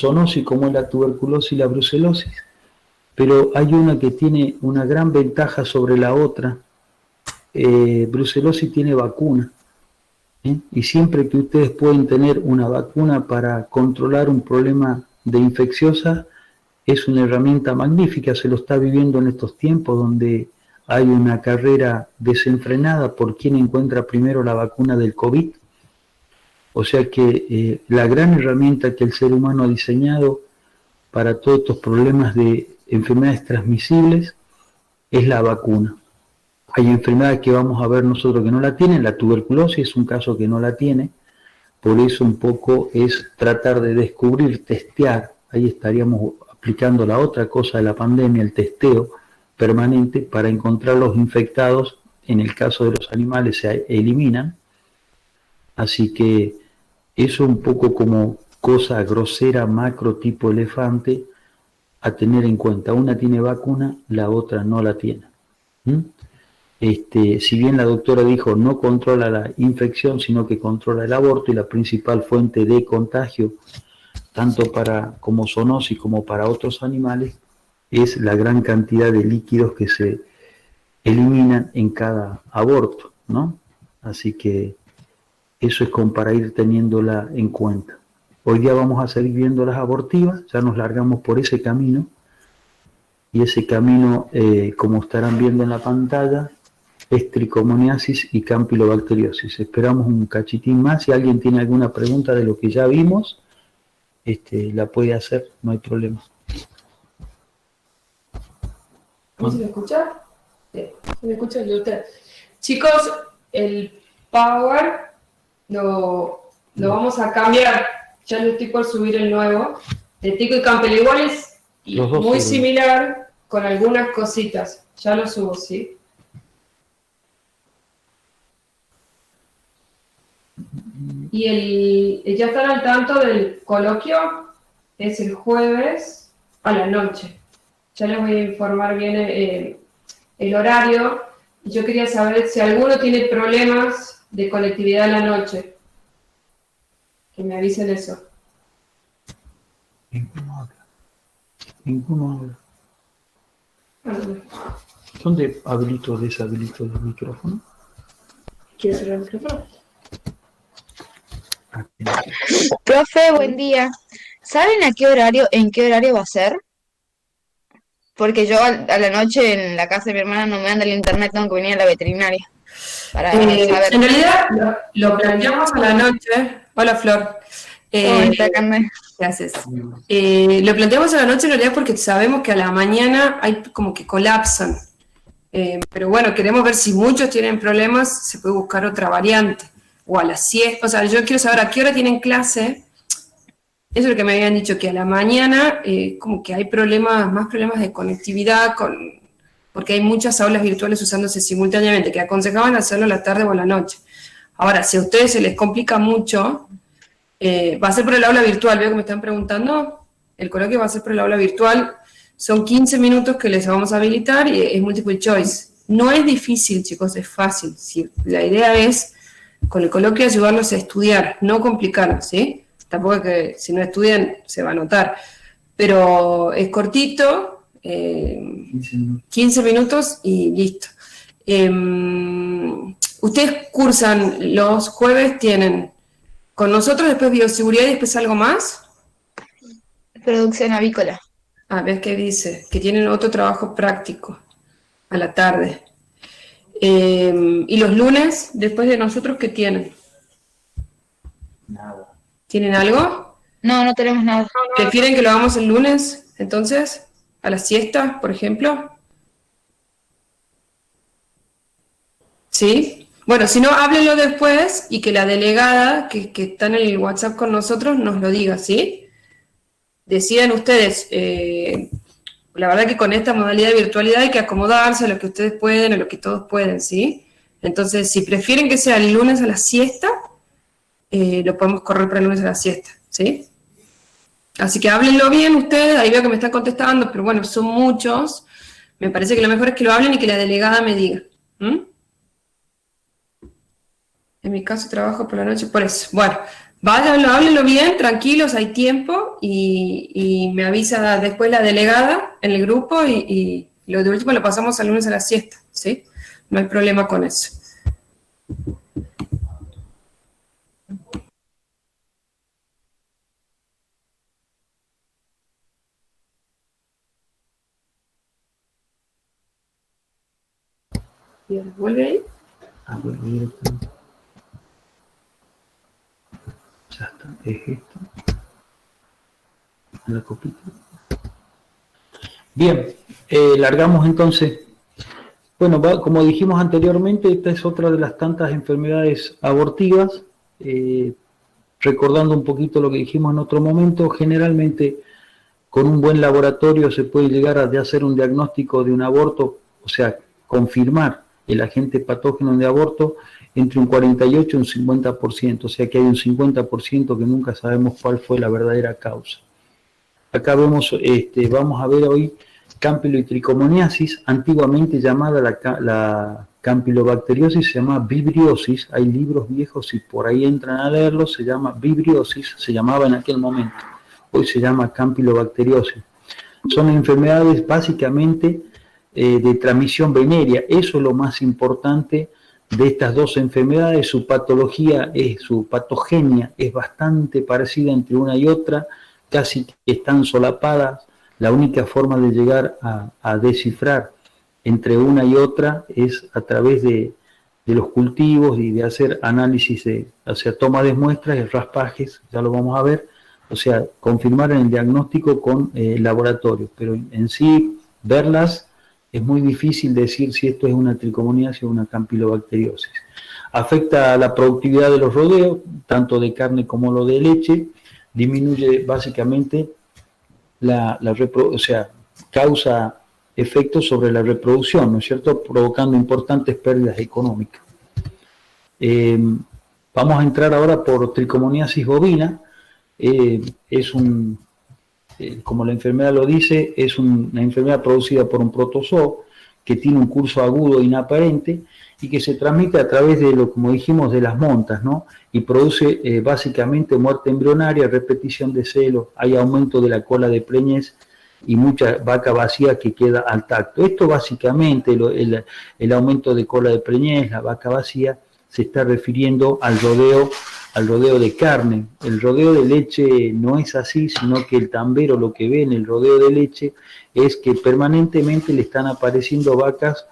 zoonosis como es la tuberculosis y la brucelosis, pero hay una que tiene una gran ventaja sobre la otra. Brucelosis tiene vacuna, y siempre que ustedes pueden tener una vacuna para controlar un problema de infecciosa, es una herramienta magnífica. Se lo está viviendo en estos tiempos donde hay una carrera desenfrenada por quien encuentra primero la vacuna del COVID. O sea que la gran herramienta que el ser humano ha diseñado para todos estos problemas de enfermedades transmisibles es la vacuna. Hay enfermedades que vamos a ver nosotros que no la tienen, la tuberculosis es un caso que no la tiene, por eso un poco es tratar de descubrir, testear, ahí estaríamos aplicando la otra cosa de la pandemia, el testeo permanente para encontrar los infectados. En el caso de los animales se eliminan, así que eso un poco como cosa grosera, macro tipo elefante, a tener en cuenta. Una tiene vacuna, la otra no la tiene. Si bien la doctora dijo no controla la infección, sino que controla el aborto, y la principal fuente de contagio, tanto para como zoonosis como para otros animales, es la gran cantidad de líquidos que se eliminan en cada aborto, ¿no? Así que eso es como para ir teniéndola en cuenta. Hoy día vamos a seguir viendo las abortivas, ya nos largamos por ese camino, y ese camino, como estarán viendo en la pantalla, es tricomoniasis y campilobacteriosis. Esperamos un cachitín más. Si alguien tiene alguna pregunta de lo que ya vimos, la puede hacer, no hay problema. ¿Se me escucha? ¿Se me escucha el de usted? Chicos, el Power lo vamos a cambiar. Ya lo estoy por subir el nuevo. De Tico y Campbell igual es muy similar, con algunas cositas. Ya lo subo, ¿sí? Y ya están al tanto del coloquio, es el jueves a la noche. Ya les voy a informar bien el horario. Yo quería saber si alguno tiene problemas de conectividad a la noche. Que me avisen eso. Ninguno habla. ¿Dónde habilito o deshabilito el micrófono? ¿Quieres cerrar el micrófono? Profe, buen día. ¿Saben en qué horario va a ser? Porque yo a la noche en la casa de mi hermana no me anda el internet, tengo que venir a la veterinaria para saber. En realidad lo planteamos a la noche. Hola, Flor. Gracias. Lo planteamos a la noche en realidad porque sabemos que a la mañana hay como que colapsan. Pero bueno, queremos ver si muchos tienen problemas, se puede buscar otra variante. O a las 7, o sea, yo quiero saber a qué hora tienen clase. Eso es lo que me habían dicho, que a la mañana como que hay más problemas de conectividad, porque hay muchas aulas virtuales usándose simultáneamente, que aconsejaban hacerlo a la tarde o a la noche. Ahora, si a ustedes se les complica mucho, va a ser por el aula virtual, veo que me están preguntando, el coloquio va a ser por el aula virtual, son 15 minutos que les vamos a habilitar y es multiple choice. No es difícil, chicos, es fácil. ¿Sí? La idea es, con el coloquio, ayudarlos a estudiar, no complicarlos, ¿sí? Tampoco que si no estudian se va a notar. Pero es cortito, 15 minutos y listo. Ustedes cursan los jueves, tienen con nosotros, después bioseguridad y después algo más. Producción avícola. A ver qué dice, que tienen otro trabajo práctico a la tarde. ¿Y los lunes, después de nosotros, qué tienen? Nada. ¿Tienen algo? No, no tenemos nada. ¿Prefieren que lo hagamos el lunes, entonces? ¿A la siesta, por ejemplo? ¿Sí? Bueno, si no, háblenlo después y que la delegada que está en el WhatsApp con nosotros nos lo diga, ¿sí? Decidan ustedes. La verdad que con esta modalidad de virtualidad hay que acomodarse a lo que ustedes pueden, a lo que todos pueden, ¿sí? Entonces, si prefieren que sea el lunes a la siesta, lo podemos correr para el lunes a la siesta, ¿sí? Así que háblenlo bien ustedes, ahí veo que me están contestando, pero bueno, son muchos. Me parece que lo mejor es que lo hablen y que la delegada me diga. En mi caso trabajo por la noche, por eso. Bueno, Váyanlo, háblenlo bien, tranquilos, hay tiempo, y me avisa después la delegada en el grupo, y lo de último lo pasamos al lunes a la siesta, ¿sí? No hay problema con eso. Bien, ¿vuelve ahí? Vuelvo directamente. Ya está, es esto. La copita. Bien, largamos entonces. Bueno, como dijimos anteriormente, esta es otra de las tantas enfermedades abortivas. Recordando un poquito lo que dijimos en otro momento, generalmente con un buen laboratorio se puede llegar a hacer un diagnóstico de un aborto, o sea, confirmar el agente patógeno de aborto entre un 48 y un 50%, o sea que hay un 50% que nunca sabemos cuál fue la verdadera causa. Acá vemos, vamos a ver hoy campilotrichomoniasis, antiguamente llamada la campilobacteriosis, se llama vibriosis. Hay libros viejos, y por ahí entran a leerlos, se llama vibriosis, se llamaba en aquel momento. Hoy se llama campilobacteriosis. Son enfermedades básicamente de transmisión venérea. Eso es lo más importante de estas dos enfermedades. Su patología, su patogenia es bastante parecida entre una y otra, casi que están solapadas. La única forma de llegar a descifrar entre una y otra es a través de los cultivos y de hacer análisis, o sea, toma de muestras y raspajes, ya lo vamos a ver, o sea, confirmar en el diagnóstico con laboratorio, pero en sí, verlas, es muy difícil decir si esto es una trichomoniasis o una campilobacteriosis. Afecta a la productividad de los rodeos, tanto de carne como lo de leche, disminuye básicamente o sea, causa efectos sobre la reproducción, ¿no es cierto?, provocando importantes pérdidas económicas. Vamos a entrar ahora por trichomoniasis bovina. Como la enfermedad lo dice, es una enfermedad producida por un protozoo que tiene un curso agudo inaparente y que se transmite a través de como dijimos, de las montas, ¿no? Y produce básicamente muerte embrionaria, repetición de celos, hay aumento de la cola de preñez y mucha vaca vacía que queda al tacto. Esto básicamente, el aumento de cola de preñez, la vaca vacía, se está refiriendo al rodeo de carne. El rodeo de leche no es así, sino que el tambero lo que ve en el rodeo de leche es que permanentemente le están apareciendo vacas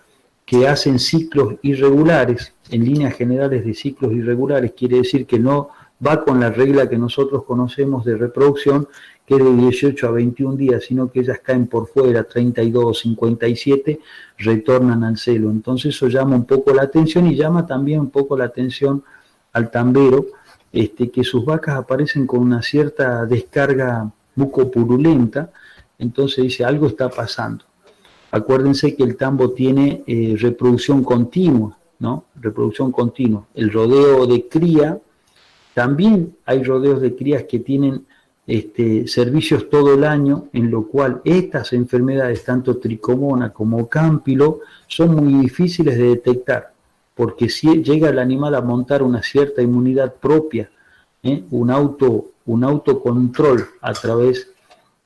que hacen ciclos irregulares, en líneas generales de ciclos irregulares, quiere decir que no va con la regla que nosotros conocemos de reproducción, que es de 18 a 21 días, sino que ellas caen por fuera, 32, 57, retornan al celo. Entonces eso llama un poco la atención y llama también un poco la atención al tambero, que sus vacas aparecen con una cierta descarga bucopurulenta, entonces dice, algo está pasando. Acuérdense que el tambo tiene reproducción continua, ¿no? Reproducción continua. El rodeo de cría, también hay rodeos de crías que tienen servicios todo el año, en lo cual estas enfermedades, tanto tricomona como cámpilo, son muy difíciles de detectar, porque si llega el animal a montar una cierta inmunidad propia, un autocontrol a través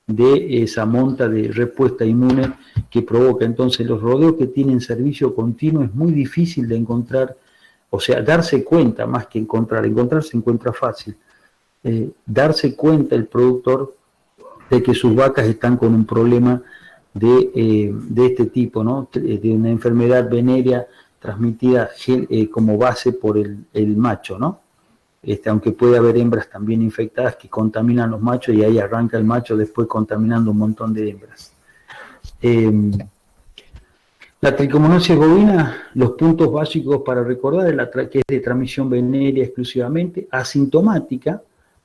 de esa monta de respuesta inmune que provoca. Entonces los rodeos que tienen servicio continuo es muy difícil de encontrar, o sea, darse cuenta más que encontrar se encuentra fácil, darse cuenta el productor de que sus vacas están con un problema de este tipo, ¿no? De una enfermedad venérea transmitida como base por el macho, ¿no? Aunque puede haber hembras también infectadas que contaminan los machos y ahí arranca el macho después contaminando un montón de hembras. La trichomoniasis bovina, los puntos básicos para recordar es que es de transmisión venérea exclusivamente, asintomática,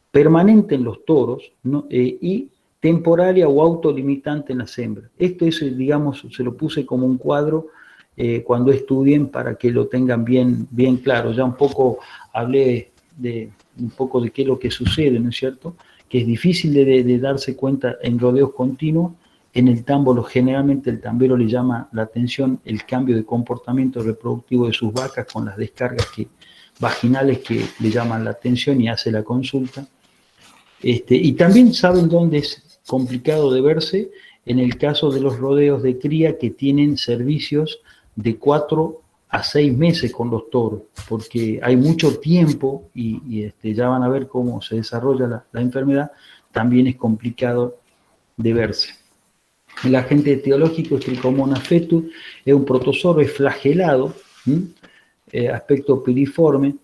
permanente en los toros, ¿no? Y temporaria o autolimitante en las hembras. Esto es, digamos, se lo puse como un cuadro cuando estudien para que lo tengan bien claro. Ya un poco hablé de un poco de qué es lo que sucede, ¿no es cierto? Que es difícil de darse cuenta en rodeos continuos. En el tambo, generalmente el tambero le llama la atención el cambio de comportamiento reproductivo de sus vacas con las descargas vaginales que le llaman la atención y hace la consulta. Y también saben dónde es complicado de verse, en el caso de los rodeos de cría que tienen servicios de 4 a 6 meses con los toros, porque hay mucho tiempo y ya van a ver cómo se desarrolla la enfermedad, también es complicado de verse. El agente etiológico es Trichomonas fetus, es un protozoro, es flagelado, aspecto piriforme,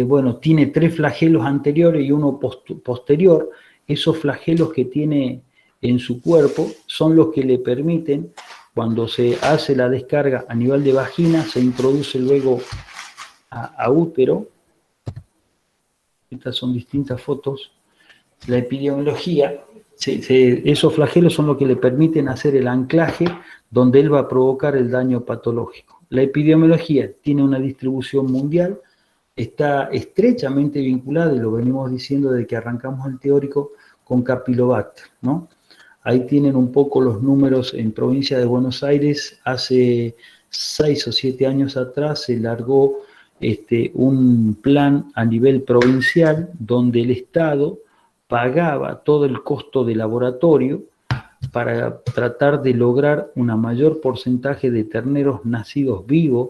bueno, tiene 3 flagelos anteriores y uno posterior. Esos flagelos que tiene en su cuerpo son los que le permiten, cuando se hace la descarga a nivel de vagina, se introduce luego a útero. Estas son distintas fotos. La epidemiología, esos flagelos son los que le permiten hacer el anclaje donde él va a provocar el daño patológico. La epidemiología tiene una distribución mundial, está estrechamente vinculada, y lo venimos diciendo desde que arrancamos el teórico, con Campylobacter, ¿no? Ahí tienen un poco los números en provincia de Buenos Aires. Hace 6 o 7 años atrás se largó un plan a nivel provincial donde el Estado pagaba todo el costo de laboratorio para tratar de lograr un mayor porcentaje de terneros nacidos vivos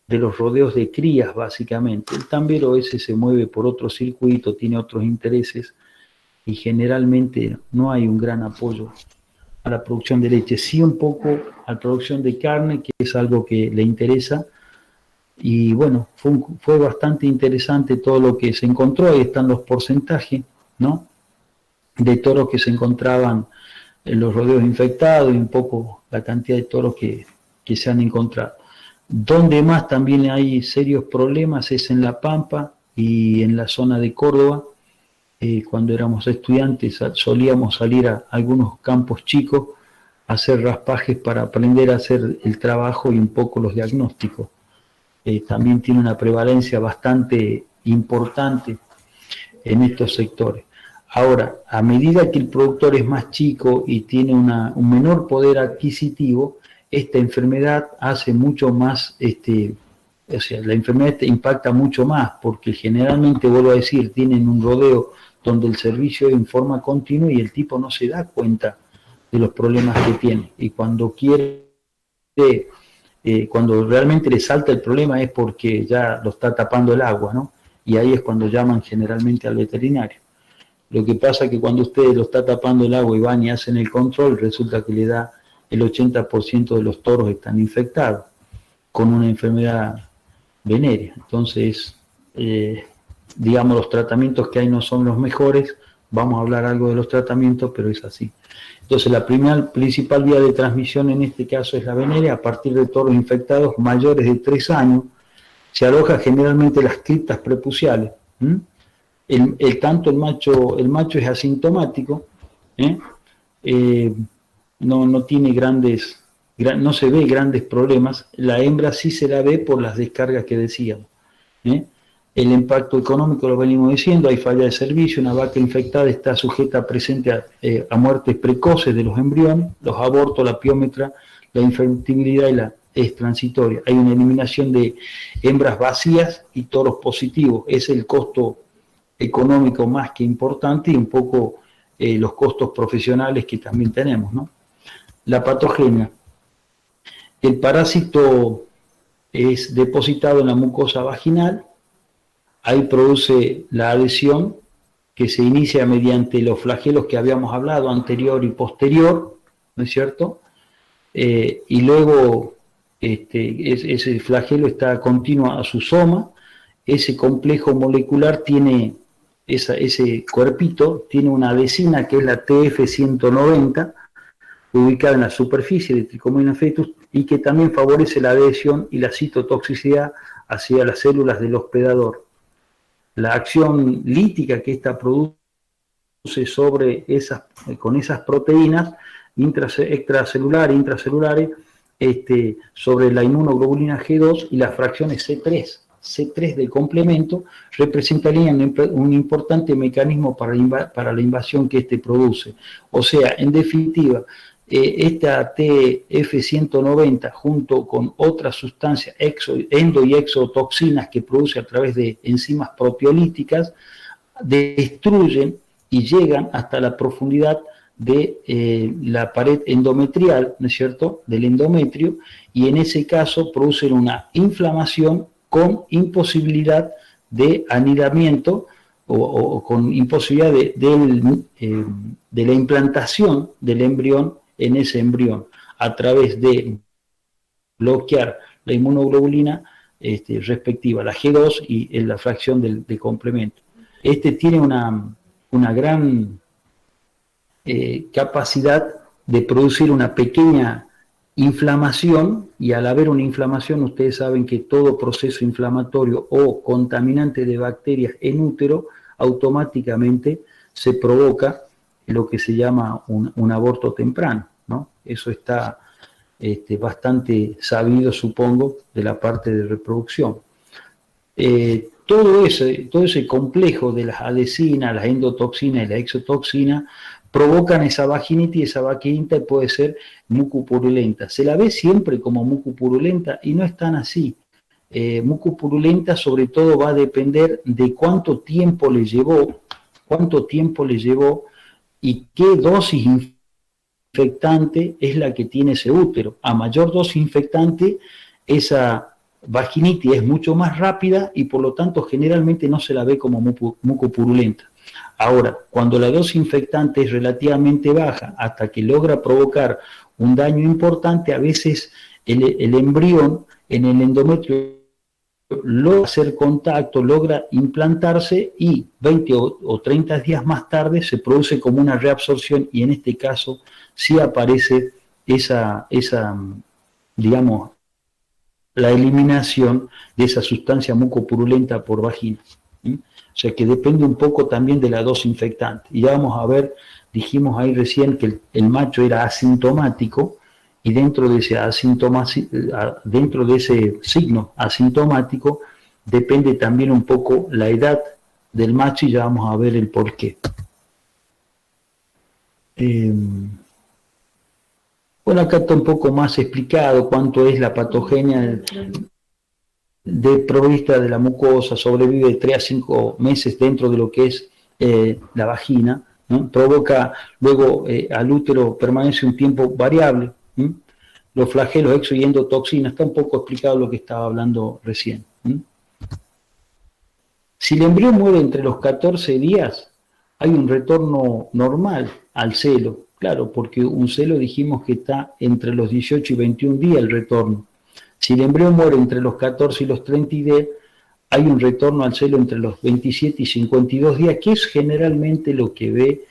de los rodeos de crías, básicamente. El tambero ese se mueve por otro circuito, tiene otros intereses, y generalmente no hay un gran apoyo a la producción de leche, sí un poco a la producción de carne, que es algo que le interesa. Y bueno, fue bastante interesante todo lo que se encontró. Ahí están los porcentajes, ¿no?, de toros que se encontraban en los rodeos infectados, y un poco la cantidad de toros que se han encontrado. Donde más también hay serios problemas es en La Pampa y en la zona de Córdoba. Cuando éramos estudiantes solíamos salir a algunos campos chicos a hacer raspajes para aprender a hacer el trabajo y un poco los diagnósticos. También tiene una prevalencia bastante importante en estos sectores. Ahora, a medida que el productor es más chico y tiene un menor poder adquisitivo, esta enfermedad hace mucho más, o sea, la enfermedad impacta mucho más, porque generalmente, vuelvo a decir, tienen un rodeo donde el servicio es en forma continua y el tipo no se da cuenta de los problemas que tiene. Y cuando cuando realmente le salta el problema es porque ya lo está tapando el agua, ¿no? Y ahí es cuando llaman generalmente al veterinario. Lo que pasa es que cuando usted lo está tapando el agua y van y hacen el control, resulta que le da el 80% de los toros están infectados con una enfermedad venérea. Entonces, digamos, los tratamientos que hay no son los mejores. Vamos a hablar algo de los tratamientos, pero es así. Entonces, la principal vía de transmisión en este caso es la venérea. A partir de toros infectados mayores de 3 años, se aloja generalmente las criptas prepuciales. Tanto el macho es asintomático, no tiene no se ve grandes problemas. La hembra sí se la ve por las descargas que decíamos. El impacto económico lo venimos diciendo, hay falla de servicio, una vaca infectada está sujeta presente a muertes precoces de los embriones, los abortos, la piómetra, la infertilidad es transitoria. Hay una eliminación de hembras vacías y toros positivos. Es el costo económico más que importante, y un poco los costos profesionales que también tenemos, ¿no? La patogenia. El parásito es depositado en la mucosa vaginal. Ahí produce la adhesión, que se inicia mediante los flagelos que habíamos hablado, anterior y posterior, ¿no es cierto? Y luego ese flagelo está continuo a su soma. Ese complejo molecular tiene, ese cuerpito, tiene una adhesina que es la TF190, ubicada en la superficie de Trichomonas fetus, y que también favorece la adhesión y la citotoxicidad hacia las células del hospedador. La acción lítica que ésta produce con esas proteínas extracelulares e intracelulares, sobre la inmunoglobulina G2 y las fracciones C3 del complemento, representarían un importante mecanismo para la invasión que produce. O sea, en definitiva, esta TF190 junto con otras sustancias endo y exotoxinas que produce a través de enzimas proteolíticas, destruyen y llegan hasta la profundidad de la pared endometrial, ¿no es cierto?, del endometrio, y en ese caso producen una inflamación con imposibilidad de anidamiento o con imposibilidad de la implantación del embrión en ese embrión, a través de bloquear la inmunoglobulina respectiva, la G2 y la fracción de complemento. Tiene una gran capacidad de producir una pequeña inflamación, y al haber una inflamación, ustedes saben que todo proceso inflamatorio o contaminante de bacterias en útero automáticamente se provoca lo que se llama un aborto temprano, ¿no? Eso está bastante sabido, supongo, de la parte de reproducción. Todo ese complejo de las adhesinas, las endotoxinas y la exotoxina provocan esa vaginitis, y esa vaginitis puede ser mucopurulenta. Se la ve siempre como mucopurulenta y no es tan así. Mucopurulenta sobre todo va a depender de cuánto tiempo le llevó y qué dosis infectante es la que tiene ese útero. A mayor dosis infectante, esa vaginitis es mucho más rápida y por lo tanto generalmente no se la ve como mucopurulenta. Ahora, cuando la dosis infectante es relativamente baja hasta que logra provocar un daño importante, a veces el embrión en el endometrio logra hacer contacto, logra implantarse y 20 o 30 días más tarde se produce como una reabsorción, y en este caso sí aparece digamos, la eliminación de esa sustancia mucopurulenta por vagina. ¿Sí? O sea que depende un poco también de la dosis infectante. Y ya vamos a ver, dijimos ahí recién que el macho era asintomático, y dentro de ese signo asintomático depende también un poco la edad del macho, y ya vamos a ver el porqué. Bueno, acá está un poco más explicado cuánto es la patogenia de provista de la mucosa, sobrevive de 3 a 5 meses dentro de lo que es la vagina, ¿no? Provoca luego al útero, permanece un tiempo variable. Los flagelos exo y endotoxinas, está un poco explicado lo que estaba hablando recién. Si el embrión muere entre los 14 días, hay un retorno normal al celo, claro, porque un celo dijimos que está entre los 18 y 21 días el retorno. Si el embrión muere entre los 14 y los 30 días, hay un retorno al celo entre los 27 y 52 días, que es generalmente lo que ve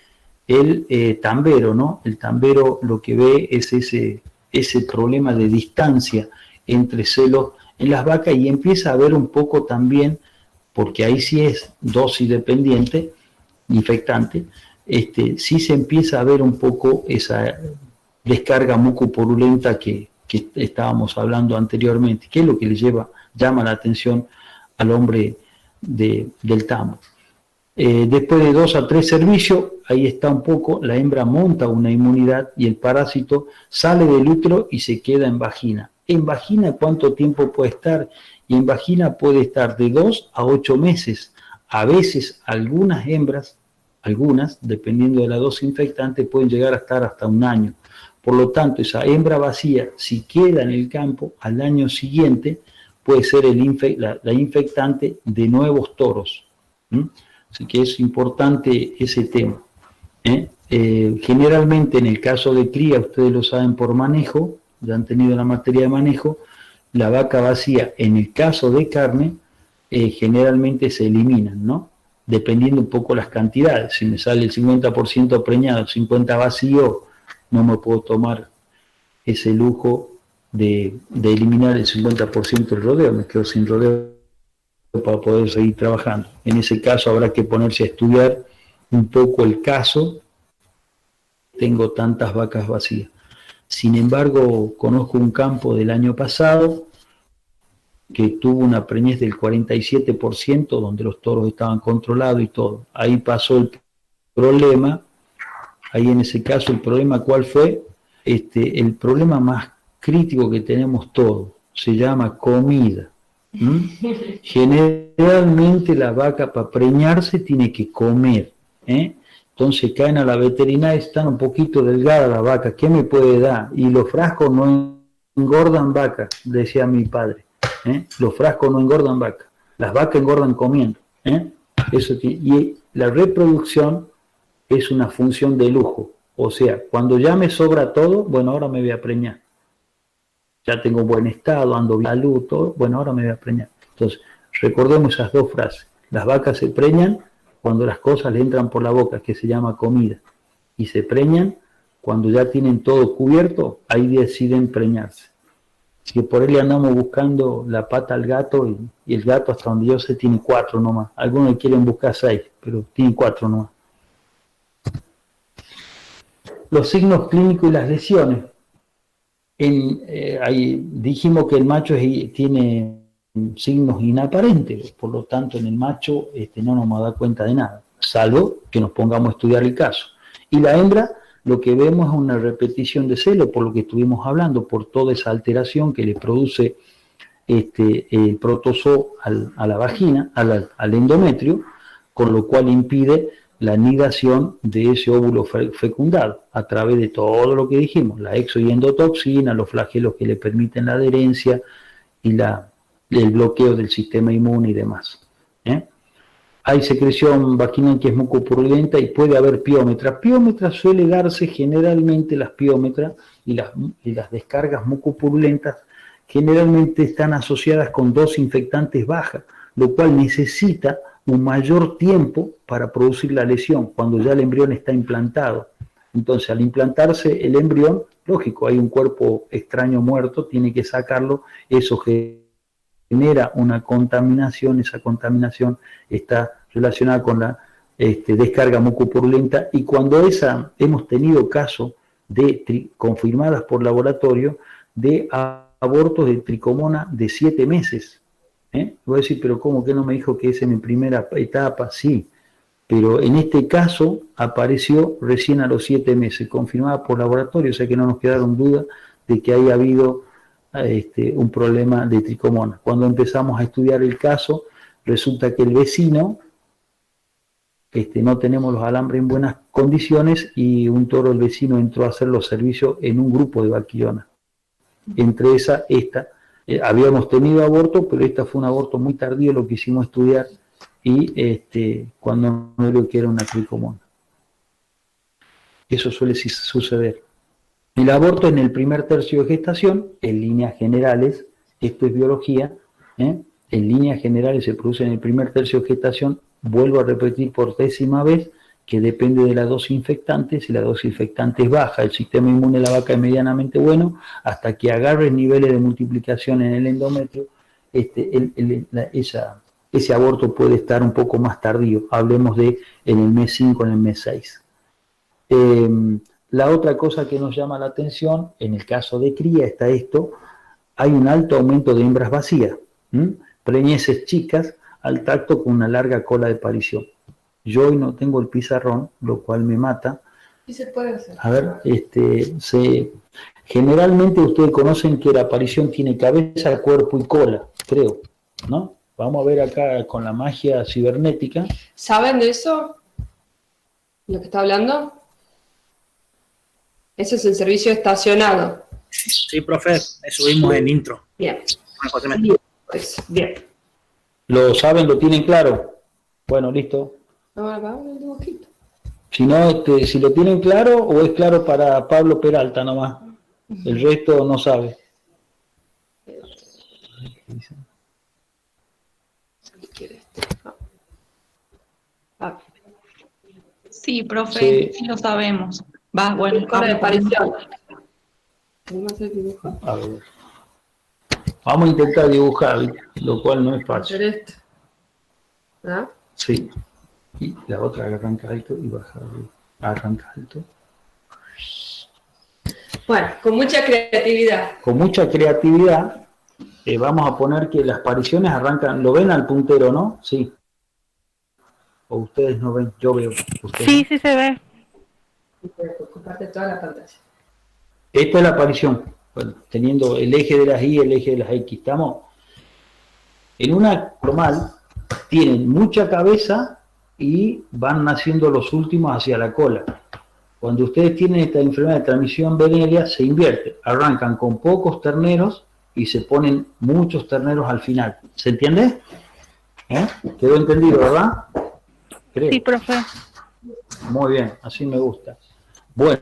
el tambero, ¿no? El tambero lo que ve es ese problema de distancia entre celos en las vacas, y empieza a haber un poco también, porque ahí sí es dosis dependiente, infectante, sí se empieza a ver un poco esa descarga mucopurulenta que estábamos hablando anteriormente, que es lo que le llama la atención al hombre del tambo. Después de 2 a 3 servicios, ahí está un poco, la hembra monta una inmunidad y el parásito sale del útero y se queda en vagina. En vagina, ¿cuánto tiempo puede estar? Y en vagina puede estar de 2 a 8 meses. A veces algunas hembras, dependiendo de la dosis infectante, pueden llegar a estar hasta 1 año. Por lo tanto, esa hembra vacía, si queda en el campo, al año siguiente puede ser la infectante de nuevos toros. Así que es importante ese tema. Generalmente en el caso de cría, ustedes lo saben por manejo, ya han tenido la materia de manejo, la vaca vacía, en el caso de carne, generalmente se eliminan, ¿no? Dependiendo un poco las cantidades. Si me sale el 50% preñado, el 50% vacío, no me puedo tomar ese lujo de eliminar el 50% del rodeo, me quedo sin rodeo para poder seguir trabajando. En ese caso habrá que ponerse a estudiar un poco el caso. Tengo tantas vacas vacías. Sin embargo, conozco un campo del año pasado que tuvo una preñez del 47%, donde los toros estaban controlados y todo. Ahí pasó el problema. Ahí en ese caso el problema, ¿cuál fue? el problema más crítico que tenemos todos se llama comida. Generalmente la vaca para preñarse tiene que comer, ¿eh? Entonces caen a la veterinaria, están un poquito delgadas la vaca, ¿qué me puede dar? Y los frascos no engordan vacas, decía mi padre, ¿eh? Los frascos no engordan vacas, las vacas engordan comiendo, ¿eh? Y la reproducción es una función de lujo, o sea, cuando ya me sobra todo, bueno, ahora me voy a preñar. Ya tengo buen estado, ando bien, salud, todo, bueno, ahora me voy a preñar. Entonces, recordemos esas dos frases. Las vacas se preñan cuando las cosas le entran por la boca, que se llama comida. Y se preñan cuando ya tienen todo cubierto, ahí deciden preñarse. Así que por ahí le andamos buscando la pata al gato y el gato, hasta donde yo sé, tiene 4 nomás. Algunos quieren buscar 6, pero tiene 4 nomás. Los signos clínicos y las lesiones. Dijimos que el macho tiene signos inaparentes, por lo tanto en el macho no nos vamos a dar cuenta de nada, salvo que nos pongamos a estudiar el caso. Y la hembra, lo que vemos es una repetición de celo, por lo que estuvimos hablando, por toda esa alteración que le produce el protozoo a la vagina, al endometrio, con lo cual impide la anidación de ese óvulo fecundado a través de todo lo que dijimos, la exo y endotoxina, los flagelos que le permiten la adherencia y el bloqueo del sistema inmune y demás. Hay secreción vaginal que es mucopurulenta y puede haber piómetra. Piómetra suele darse generalmente, las piómetras y las descargas mucopurulentas generalmente están asociadas con dosis infectantes bajas, lo cual necesita un mayor tiempo para producir la lesión, cuando ya el embrión está implantado. Entonces, al implantarse el embrión, lógico, hay un cuerpo extraño muerto, tiene que sacarlo, eso genera una contaminación, esa contaminación está relacionada con la descarga mucopurulenta, y cuando hemos tenido casos confirmadas por laboratorio de abortos de tricomona de 7 meses. Voy a decir, pero ¿cómo que no me dijo que es en mi primera etapa? Sí, pero en este caso apareció recién a los 7 meses, confirmada por laboratorio, o sea que no nos quedaron dudas de que haya habido un problema de tricomona. Cuando empezamos a estudiar el caso, resulta que el vecino, no tenemos los alambres en buenas condiciones, y un toro del vecino entró a hacer los servicios en un grupo de vaquillonas. Entre esta, habíamos tenido aborto, pero esta fue un aborto muy tardío, lo que hicimos estudiar, y cuando no lo que era una tricomona. Eso suele suceder. El aborto en el primer tercio de gestación, en líneas generales, esto es biología, en líneas generales se produce en el primer tercio de gestación, vuelvo a repetir por 10ª vez, que depende de la dosis infectante. Si la dosis infectante es baja, el sistema inmune de la vaca es medianamente bueno, hasta que agarre niveles de multiplicación en el endometrio, ese aborto puede estar un poco más tardío, hablemos de en el mes 5, en el mes 6. La otra cosa que nos llama la atención, en el caso de cría, está esto: hay un alto aumento de hembras vacías, preñeces chicas al tacto con una larga cola de parición. Yo hoy no tengo el pizarrón, lo cual me mata. Sí se puede hacer. A ver, generalmente ustedes conocen que la aparición tiene cabeza, cuerpo y cola, creo, ¿no? Vamos a ver acá con la magia cibernética. ¿Saben de eso? ¿Lo que está hablando? Ese es el servicio estacionado. Sí, profe, eso vimos en intro. Bien. Pues, bien. ¿Lo saben? ¿Lo tienen claro? Bueno, listo. Ahora vamos el dibujito. Si no, si lo tienen claro, o es claro para Pablo Peralta nomás. El resto no sabe. Sí, profe, sí lo sabemos. Va, bueno. Cola de aparición. A ver. Vamos a intentar dibujar, lo cual no es fácil. Hacer esto. ¿Ah? Sí. Y la otra arranca alto y baja. Arranca alto. Bueno, con mucha creatividad. Con mucha creatividad, vamos a poner que las apariciones arrancan. ¿Lo ven al puntero, no? Sí. ¿O ustedes no ven? Yo veo. Sí, sí se ve. Comparte toda la pantalla. Esta es la aparición, bueno, teniendo el eje de las Y y el eje de las X. Estamos en una normal, tienen mucha cabeza y van naciendo los últimos hacia la cola. Cuando ustedes tienen esta enfermedad de transmisión venérea, se invierte. Arrancan con pocos terneros y se ponen muchos terneros al final. ¿Se entiende? ¿Quedó entendido, verdad? Creo. Sí, profe. Muy bien, así me gusta. Bueno,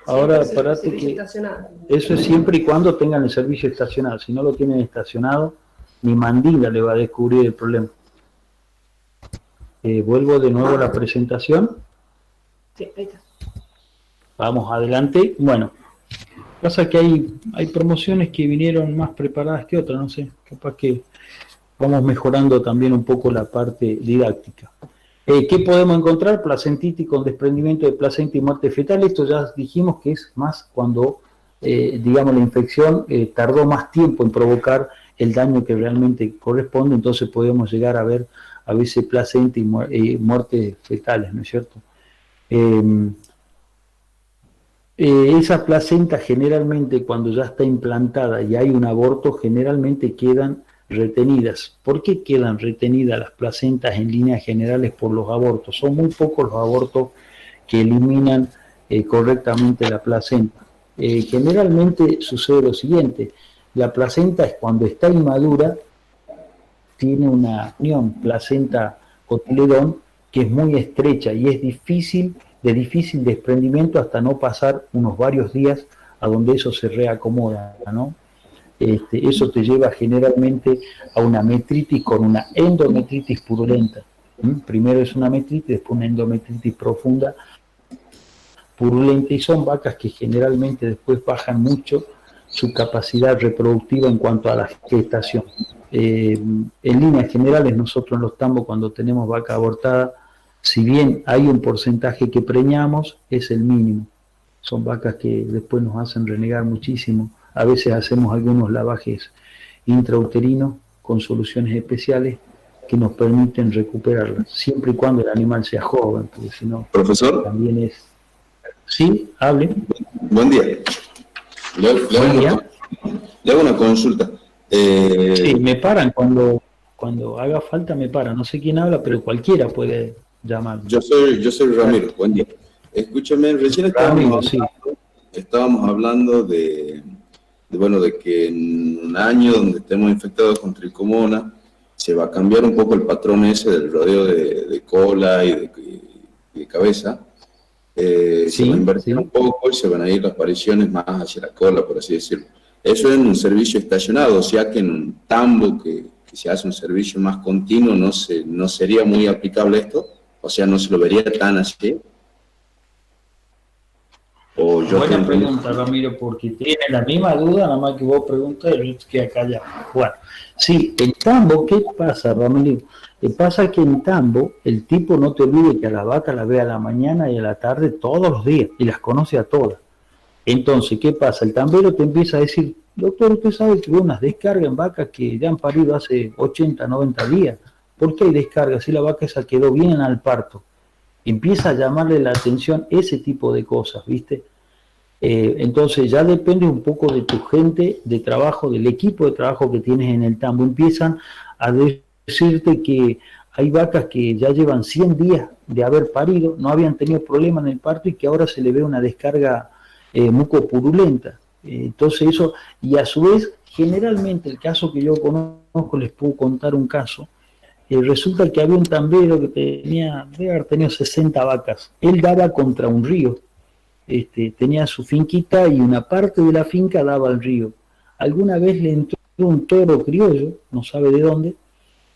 ahora parate que eso es siempre y cuando tengan el servicio estacionado. Si no lo tienen estacionado, ni Mandinga le va a descubrir el problema. Vuelvo de nuevo a la presentación. Sí, ahí está. Vamos adelante. Bueno, pasa que hay promociones que vinieron más preparadas que otras, no sé, capaz que vamos mejorando también un poco la parte didáctica. ¿Qué podemos encontrar? Placentitis con desprendimiento de placenta y muerte fetal. Esto ya dijimos que es más cuando, digamos, la infección tardó más tiempo en provocar el daño que realmente corresponde, entonces podemos llegar a ver a veces placenta y muertes fetales, ¿no es cierto? Esas placentas generalmente cuando ya está implantada y hay un aborto, generalmente quedan retenidas. ¿Por qué quedan retenidas las placentas en líneas generales por los abortos? Son muy pocos los abortos que eliminan correctamente la placenta. Generalmente sucede lo siguiente, la placenta es cuando está inmadura, tiene una unión placenta-cotiledón que es muy estrecha y es de difícil desprendimiento hasta no pasar unos varios días a donde eso se reacomoda, ¿no? Eso te lleva generalmente a una metritis con una endometritis purulenta. Primero es una metritis, después una endometritis profunda, purulenta, y son vacas que generalmente después bajan mucho su capacidad reproductiva en cuanto a la gestación. En líneas generales, nosotros en los tambos, cuando tenemos vaca abortada, si bien hay un porcentaje que preñamos, es el mínimo. Son vacas que después nos hacen renegar muchísimo. A veces hacemos algunos lavajes intrauterinos con soluciones especiales que nos permiten recuperarlas, siempre y cuando el animal sea joven, porque si no, profesor, también es... Sí, hable. Buen día. Le hago una consulta. Sí, me paran cuando haga falta, me paran. No sé quién habla, pero cualquiera puede llamar. Yo soy Ramiro. Buen día. Escúchame, recién estábamos hablando de que en un año donde estemos infectados con tricomonas se va a cambiar un poco el patrón ese del rodeo de cola y de cabeza. Se va a invertir un poco y se van a ir las apariciones más hacia la cola, por así decirlo. Eso en un servicio estacionado, o sea que en un tambo que se hace un servicio más continuo no sería muy aplicable esto, o sea, no se lo vería tan así. Buena pregunta, Ramiro, porque tiene la misma duda, nada más que vos preguntas y yo que acá ya. Bueno, sí, en tambo, ¿qué pasa, Ramiro? Pasa que en tambo, el tipo no te olvide que a la vaca la ve a la mañana y a la tarde todos los días, y las conoce a todas. Entonces, ¿qué pasa? El tambero te empieza a decir, doctor, usted sabe que hubo unas descargas en vacas que ya han parido hace 80, 90 días. ¿Por qué hay descargas? Si la vaca esa quedó bien al parto. Empieza a llamarle la atención ese tipo de cosas, ¿viste? Entonces ya depende un poco de tu gente de trabajo, del equipo de trabajo que tienes en el tambo. Empiezan a decirte que hay vacas que ya llevan 100 días de haber parido, no habían tenido problema en el parto y que ahora se le ve una descarga mucopurulenta. Entonces eso, y a su vez, generalmente el caso que yo conozco, les puedo contar un caso. Resulta que había un tambero que debe haber tenido 60 vacas. Él daba contra un río. Tenía su finquita y una parte de la finca daba al río. Alguna vez le entró un toro criollo, no sabe de dónde,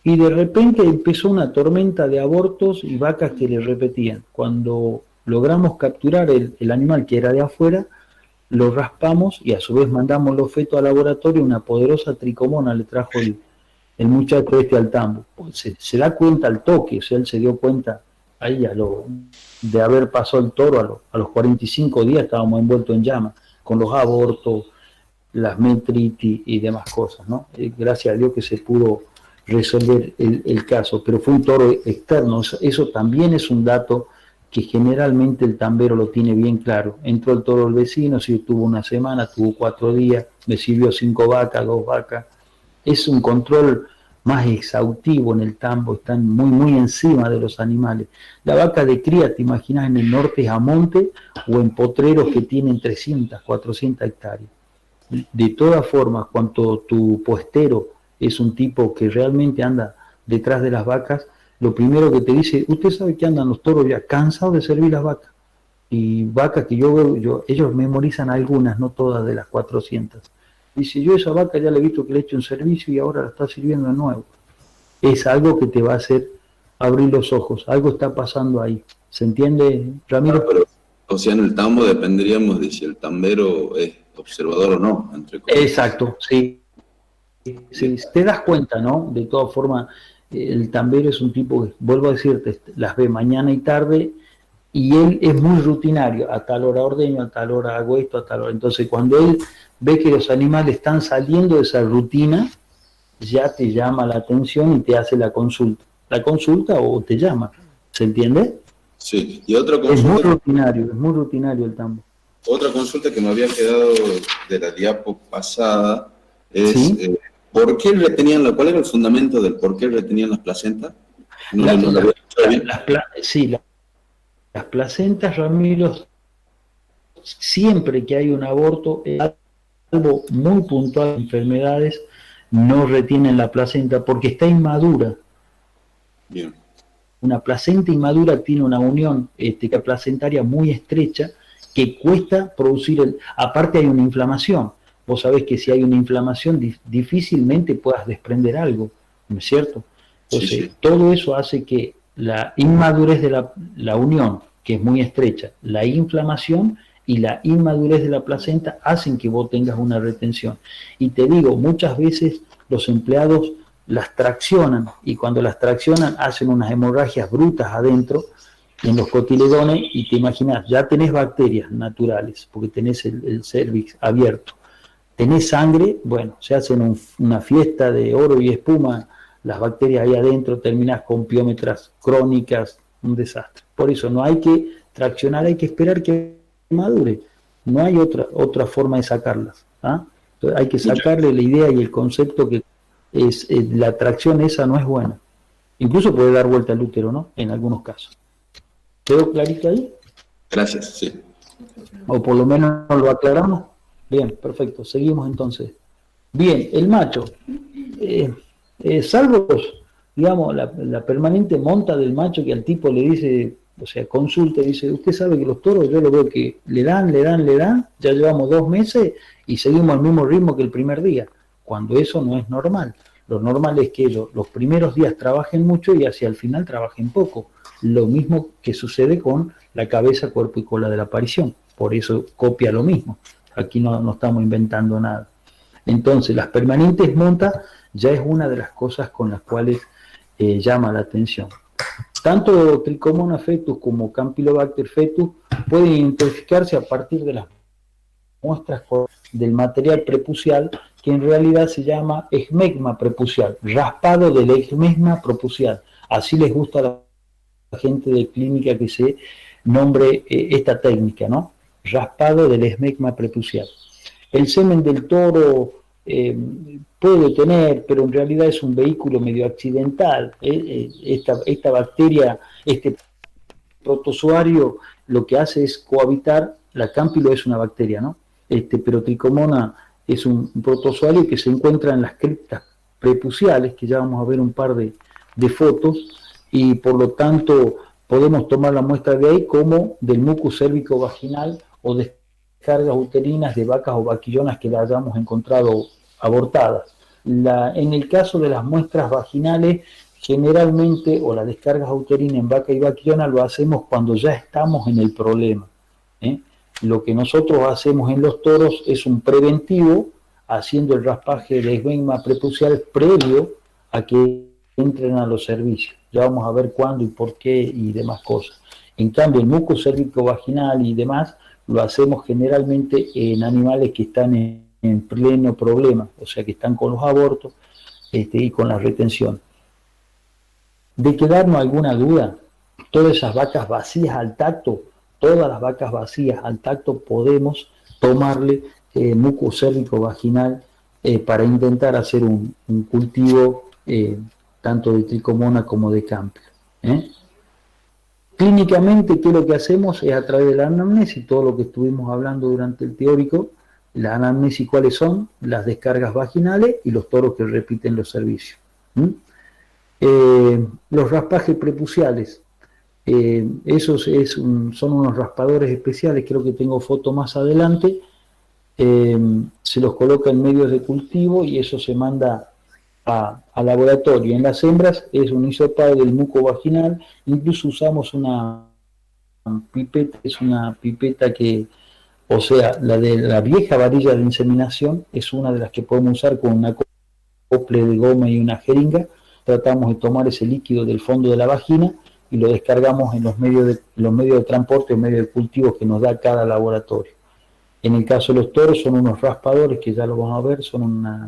y de repente empezó una tormenta de abortos y vacas que le repetían. Cuando logramos capturar el animal que era de afuera, lo raspamos y a su vez mandamos los fetos al laboratorio. Una poderosa tricomona le trajo el muchacho al tambo. Se da cuenta al toque, o sea, él se dio cuenta ahí de haber pasado el toro a los 45 días, estábamos envueltos en llamas, con los abortos, las metritis y demás cosas, ¿no? Gracias a Dios que se pudo resolver el caso, pero fue un toro externo. Eso también es un dato que generalmente el tambero lo tiene bien claro. Entró el toro del vecino, si tuvo una semana, tuvo 4 días, me sirvió 5 vacas, 2 vacas. Es un control más exhaustivo en el tambo, están muy encima de los animales. La vaca de cría, te imaginas, en el norte es a monte o en potreros que tienen 300, 400 hectáreas. De todas formas, cuando tu puestero es un tipo que realmente anda detrás de las vacas, lo primero que te dice, usted sabe que andan los toros ya cansados de servir las vacas. Y vacas que yo veo, ellos memorizan algunas, no todas de las 400. Dice, yo esa vaca ya le he visto que le he hecho un servicio y ahora la está sirviendo de nuevo. Es algo que te va a hacer abrir los ojos, algo está pasando ahí. ¿Se entiende, Ramiro? No, pero, o sea, en el tambo dependeríamos de si el tambero es observador o no. Exacto, sí. Si te das cuenta, ¿no? De todas formas, el tambero es un tipo que, vuelvo a decirte, las ve mañana y tarde, y él es muy rutinario, a tal hora ordeño, a tal hora hago esto, a tal hora. Entonces, cuando él ve que los animales están saliendo de esa rutina, ya te llama la atención y te hace la consulta. La consulta o te llama, ¿se entiende? Sí, y otra consulta. Es muy rutinario el tambo. Otra consulta que me había quedado de la diapo pasada es, ¿sí? ¿por qué retenían, cuál era el fundamento del por qué retenían las placentas? Las placentas, Ramiro, siempre que hay un aborto, es algo muy puntual de enfermedades, no retienen la placenta porque está inmadura. Bien. Una placenta inmadura tiene una unión placentaria muy estrecha que cuesta producir, aparte hay una inflamación. Vos sabés que si hay una inflamación difícilmente puedas desprender algo, ¿no es cierto? Entonces, sí. Todo eso hace que la inmadurez de la unión, que es muy estrecha, la inflamación y la inmadurez de la placenta hacen que vos tengas una retención. Y te digo, muchas veces los empleados las traccionan y cuando las traccionan hacen unas hemorragias brutas adentro en los cotiledones y te imaginas, ya tenés bacterias naturales porque tenés el cervix abierto, tenés sangre, bueno, se hacen una fiesta de oro y espuma, las bacterias ahí adentro, terminás con piómetras crónicas, un desastre. Por eso no hay que traccionar, hay que esperar que madure, no hay otra forma de sacarlas. ¿Ah? Entonces hay que sacarle la idea y el concepto que es la tracción esa no es buena. Incluso puede dar vuelta al útero, ¿no? En algunos casos. ¿Quedó clarito ahí? Gracias, sí. O por lo menos lo aclaramos. Bien, perfecto. Seguimos entonces. Bien, el macho. Salvo, digamos, la permanente monta del macho que al tipo le dice, o sea, consulta y dice, usted sabe que los toros yo lo veo que le dan, ya llevamos 2 meses y seguimos al mismo ritmo que el primer día, cuando eso no es normal. Lo normal es que los primeros días trabajen mucho y hacia el final trabajen poco. Lo mismo que sucede con la cabeza, cuerpo y cola de la aparición. Por eso copia lo mismo. Aquí no estamos inventando nada. Entonces, las permanentes montas ya es una de las cosas con las cuales llama la atención. Tanto Trichomonas fetus como Campylobacter fetus pueden identificarse a partir de las muestras del material prepucial, que en realidad se llama esmegma prepucial, raspado del esmegma prepucial. Así les gusta a la gente de clínica que se nombre esta técnica, ¿no? Raspado del esmegma prepucial. El semen del toro puede tener, pero en realidad es un vehículo medio accidental. Esta bacteria, este protozoario, lo que hace es cohabitar. La cámpilo es una bacteria, ¿no? Pero Trichomona es un protozoario que se encuentra en las criptas prepuciales, que ya vamos a ver un par de fotos, y por lo tanto podemos tomar la muestra de ahí como del mucus cérvico vaginal o descargas uterinas de vacas o vaquillonas que la hayamos encontrado abortadas. En el caso de las muestras vaginales, generalmente, o las descargas uterinas en vaca y vaquillona, lo hacemos cuando ya estamos en el problema. Lo que nosotros hacemos en los toros es un preventivo, haciendo el raspaje del esmegma prepucial previo a que entren a los servicios. Ya vamos a ver cuándo y por qué y demás cosas. En cambio, el muco cérvico vaginal y demás lo hacemos generalmente en animales que están en pleno problema, o sea que están con los abortos y con la retención. De quedarnos alguna duda, todas esas vacas vacías al tacto, todas las vacas vacías al tacto podemos tomarle muco cérvico vaginal para intentar hacer un cultivo tanto de tricomona como de campio. Clínicamente, ¿qué es lo que hacemos? Es a través de la anamnesis, todo lo que estuvimos hablando durante el teórico, la anamnesis, ¿cuáles son? Las descargas vaginales y los toros que repiten los servicios. Los raspajes prepuciales, esos son unos raspadores especiales, creo que tengo foto más adelante, se los coloca en medios de cultivo y eso se manda a laboratorio. En las hembras es un hisopado del muco vaginal, incluso usamos una pipeta, es una pipeta que, o sea, la de la vieja varilla de inseminación, es una de las que podemos usar con una acople de goma y una jeringa. Tratamos de tomar ese líquido del fondo de la vagina y lo descargamos en los medios de transporte o medios de cultivo que nos da cada laboratorio. En el caso de los toros son unos raspadores que ya lo vamos a ver, son una,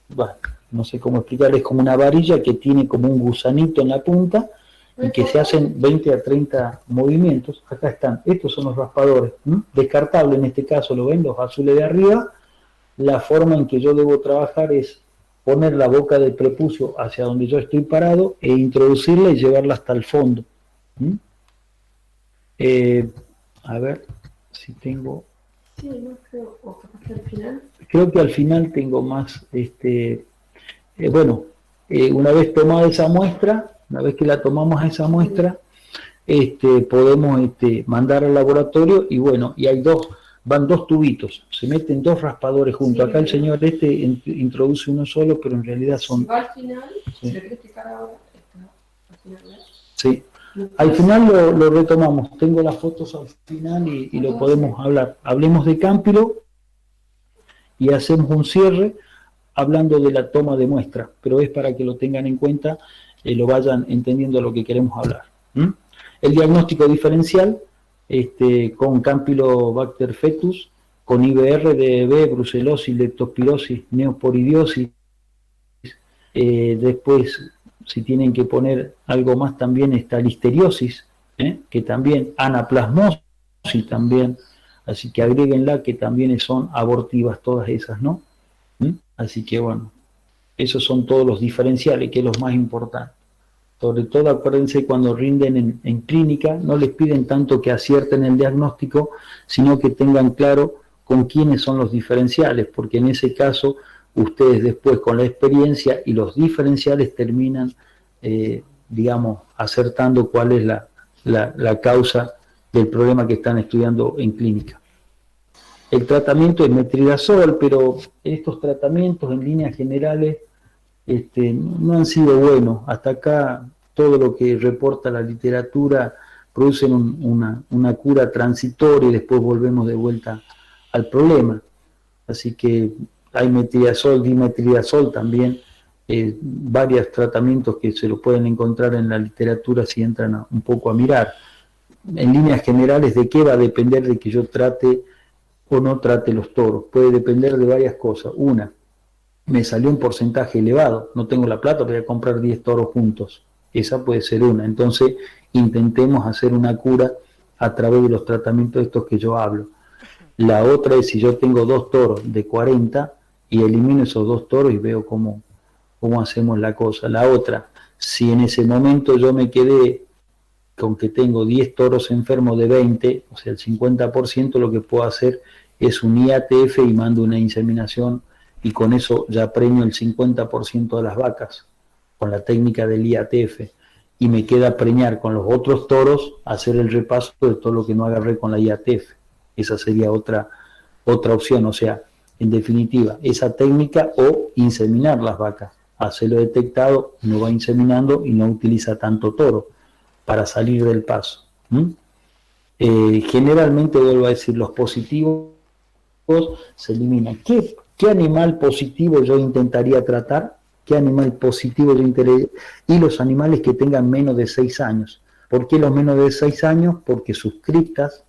bueno, no sé cómo explicar, es como una varilla que tiene como un gusanito en la punta y que se hacen 20 a 30 movimientos. Acá están, estos son los raspadores, descartables en este caso, lo ven, los azules de arriba. La forma en que yo debo trabajar es poner la boca del prepucio hacia donde yo estoy parado e introducirla y llevarla hasta el fondo. A ver si tengo... Sí, no creo, o capaz que al final. Creo que al final tengo más, una vez tomada esa muestra, una vez que la tomamos a esa muestra, podemos mandar al laboratorio y bueno, y van dos tubitos, se meten dos raspadores juntos. Sí, acá el señor introduce uno solo, pero en realidad son... Si va al final, sí. ¿Se le quiere explicar ahora? Al final, ¿verdad? Sí. Al final lo retomamos, tengo las fotos al final y lo podemos hablar. Hablemos de cámpilo y hacemos un cierre hablando de la toma de muestra, pero es para que lo tengan en cuenta y lo vayan entendiendo lo que queremos hablar. El diagnóstico diferencial con Campylobacter fetus, con IBR, DEB, brucelosis, leptospirosis, neoporidiosis, después... Si tienen que poner algo más también está listeriosis, que también, anaplasmosis también, así que agréguenla que también son abortivas todas esas, ¿no? Así que bueno, esos son todos los diferenciales, que es lo más importante. Sobre todo acuérdense cuando rinden en clínica, no les piden tanto que acierten el diagnóstico, sino que tengan claro con quiénes son los diferenciales, porque en ese caso... ustedes después con la experiencia y los diferenciales terminan, acertando cuál es la causa del problema que están estudiando en clínica. El tratamiento es metronidazol, pero estos tratamientos en líneas generales no han sido buenos. Hasta acá todo lo que reporta la literatura producen una cura transitoria y después volvemos de vuelta al problema. Así que hay metronidazol, dimetronidazol también, varios tratamientos que se lo pueden encontrar en la literatura si entran un poco a mirar. En líneas generales, ¿de qué va a depender de que yo trate o no trate los toros? Puede depender de varias cosas. Una, me salió un porcentaje elevado, no tengo la plata para comprar 10 toros juntos. Esa puede ser una. Entonces, intentemos hacer una cura a través de los tratamientos estos que yo hablo. La otra es si yo tengo 2 toros de 40 y elimino esos 2 toros y veo cómo hacemos la cosa. La otra, si en ese momento yo me quedé con que tengo 10 toros enfermos de 20, o sea el 50%, lo que puedo hacer es un IATF y mando una inseminación y con eso ya premio el 50% de las vacas, con la técnica del IATF. Y me queda preñar con los otros toros, hacer el repaso de todo lo que no agarré con la IATF. Esa sería otra opción, o sea, en definitiva, esa técnica o inseminar las vacas. Hacerlo detectado, no va inseminando y no utiliza tanto toro para salir del paso. Generalmente, vuelvo a decir, los positivos se eliminan. ¿Qué animal positivo yo intentaría tratar? ¿Qué animal positivo yo intentaría? Y los animales que tengan menos de 6 años. ¿Por qué los menos de 6 años? Porque sus criptas,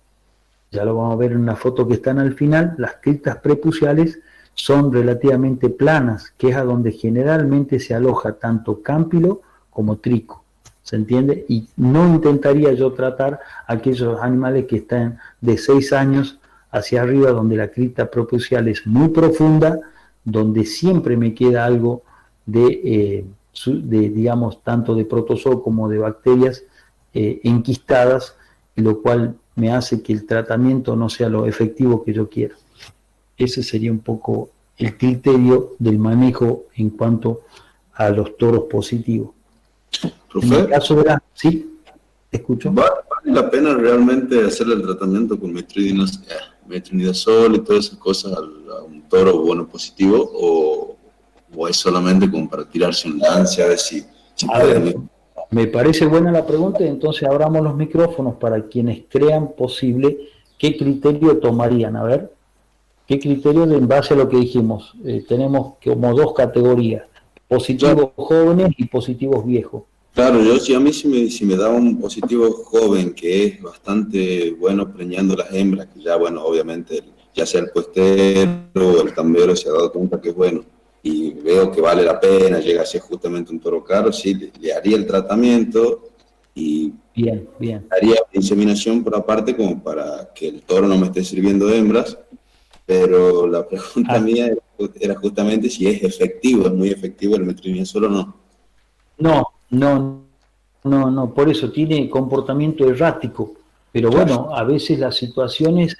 ya lo vamos a ver en una foto que están al final, las criptas prepuciales son relativamente planas, que es a donde generalmente se aloja tanto cámpilo como trico. ¿se entiende? Y no intentaría yo tratar a aquellos animales que están de 6 años hacia arriba, donde la cripta prepucial es muy profunda, donde siempre me queda algo de digamos, tanto de protozoo como de bacterias enquistadas, lo cual me hace que el tratamiento no sea lo efectivo que yo quiero. Ese sería un poco el criterio del manejo en cuanto a los toros positivos. Profe, en el caso de la... ¿Sí? ¿Te escucho? ¿Vale la pena realmente hacer el tratamiento con metronidazol y todas esas cosas a un toro bueno positivo, o es solamente como para tirarse un lance a ver si puede? Me parece buena la pregunta, entonces abramos los micrófonos para quienes crean posible qué criterio tomarían. A ver, qué criterio en base a lo que dijimos. Tenemos como 2 categorías, positivos jóvenes y positivos viejos. Claro, si me da un positivo joven que es bastante bueno preñando las hembras, que ya, bueno, obviamente, ya sea el puestero o el tambero se ha dado cuenta que es bueno, y veo que vale la pena, llega a ser justamente un toro caro, sí, le haría el tratamiento y bien. haría inseminación por aparte como para que el toro no me esté sirviendo hembras, pero la pregunta mía era justamente si es efectivo, es muy efectivo el metronidazol o no. No, por eso tiene comportamiento errático, pero bueno, a veces las situaciones,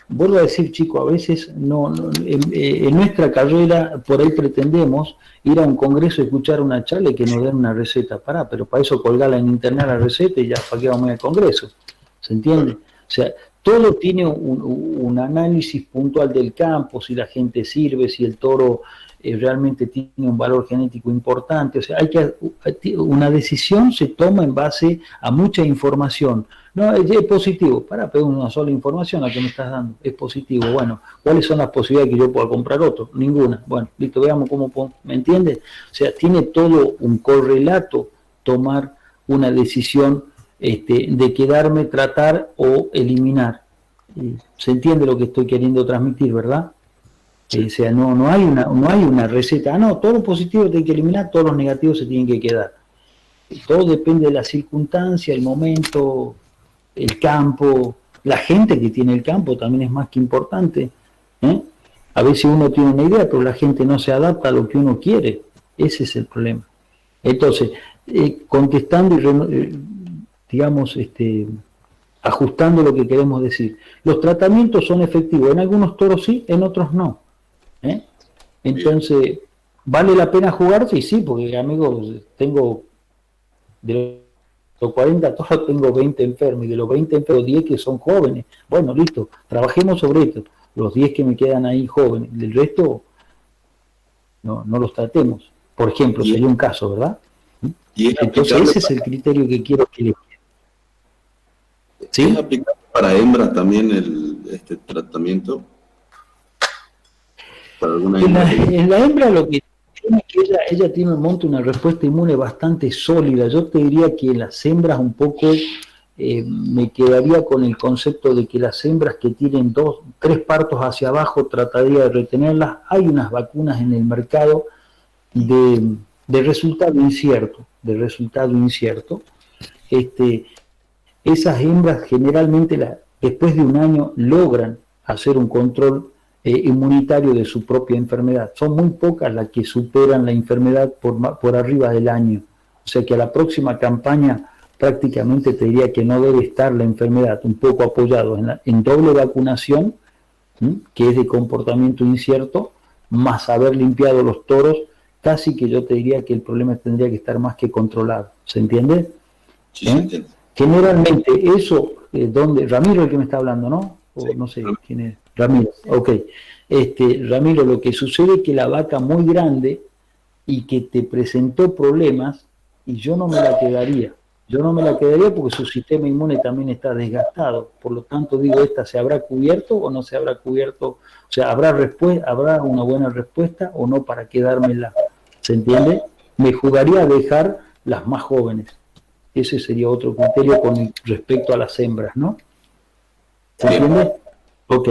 vuelvo a decir, chicos, a veces en nuestra carrera por ahí pretendemos ir a un congreso y escuchar una charla y que nos den una receta, pero para eso colgarla en internet la receta y ya para qué vamos al congreso, ¿se entiende? O sea, todo tiene un análisis puntual del campo, si la gente sirve, si el toro realmente tiene un valor genético importante. O sea, una decisión se toma en base a mucha información. No, es positivo. Pero una sola información la que me estás dando. Es positivo. Bueno, ¿cuáles son las posibilidades de que yo pueda comprar otro? Ninguna. Bueno, listo, veamos cómo, ¿me entiendes? O sea, tiene todo un correlato tomar una decisión de quedarme, tratar o eliminar. ¿Se entiende lo que estoy queriendo transmitir, verdad? O sea, no hay una receta. No, todo lo positivo tiene que eliminar, todos los negativos se tienen que quedar. Todo depende de la circunstancia, el momento, el campo, la gente que tiene el campo también es más que importante. A veces uno tiene una idea, pero la gente no se adapta a lo que uno quiere. Ese es el problema. Entonces, contestando y digamos, ajustando lo que queremos decir. Los tratamientos son efectivos, en algunos toros sí, en otros no. Entonces, ¿vale la pena jugarse? Sí, porque amigos, tengo de los 40 toros, tengo 20 enfermos, y de los 20 enfermos, 10 que son jóvenes. Bueno, listo, trabajemos sobre esto. Los 10 que me quedan ahí jóvenes, el resto no los tratemos. Por ejemplo, sería un caso, ¿verdad? Entonces, ese es el criterio que quiero que les... ¿Sí? ¿Es aplicable para hembra también este tratamiento? ¿Para alguna hembra? En la hembra lo que tiene es que ella tiene una respuesta inmune bastante sólida. Yo te diría que las hembras un poco, me quedaría con el concepto de que las hembras que tienen 2, 3 partos hacia abajo trataría de retenerlas. Hay unas vacunas en el mercado de resultado incierto, esas hembras generalmente después de un año logran hacer un control inmunitario de su propia enfermedad. Son muy pocas las que superan la enfermedad por arriba del año. O sea que a la próxima campaña prácticamente te diría que no debe estar la enfermedad, un poco apoyado en doble vacunación, que es de comportamiento incierto, más haber limpiado los toros, casi que yo te diría que el problema tendría que estar más que controlado. ¿Se entiende? Sí, se entiende. Generalmente eso, Ramiro el que me está hablando, ¿no? O no sé quién es. Ramiro, ok. Ramiro, lo que sucede es que la vaca muy grande y que te presentó problemas, y yo no me la quedaría. Yo no me la quedaría porque su sistema inmune también está desgastado. Por lo tanto, digo, ¿esta se habrá cubierto o no se habrá cubierto? O sea, ¿habrá una buena respuesta o no para quedármela? ¿Se entiende? Me jugaría a dejar las más jóvenes. Ese sería otro criterio con respecto a las hembras, ¿no? ¿Se entiende? Ok.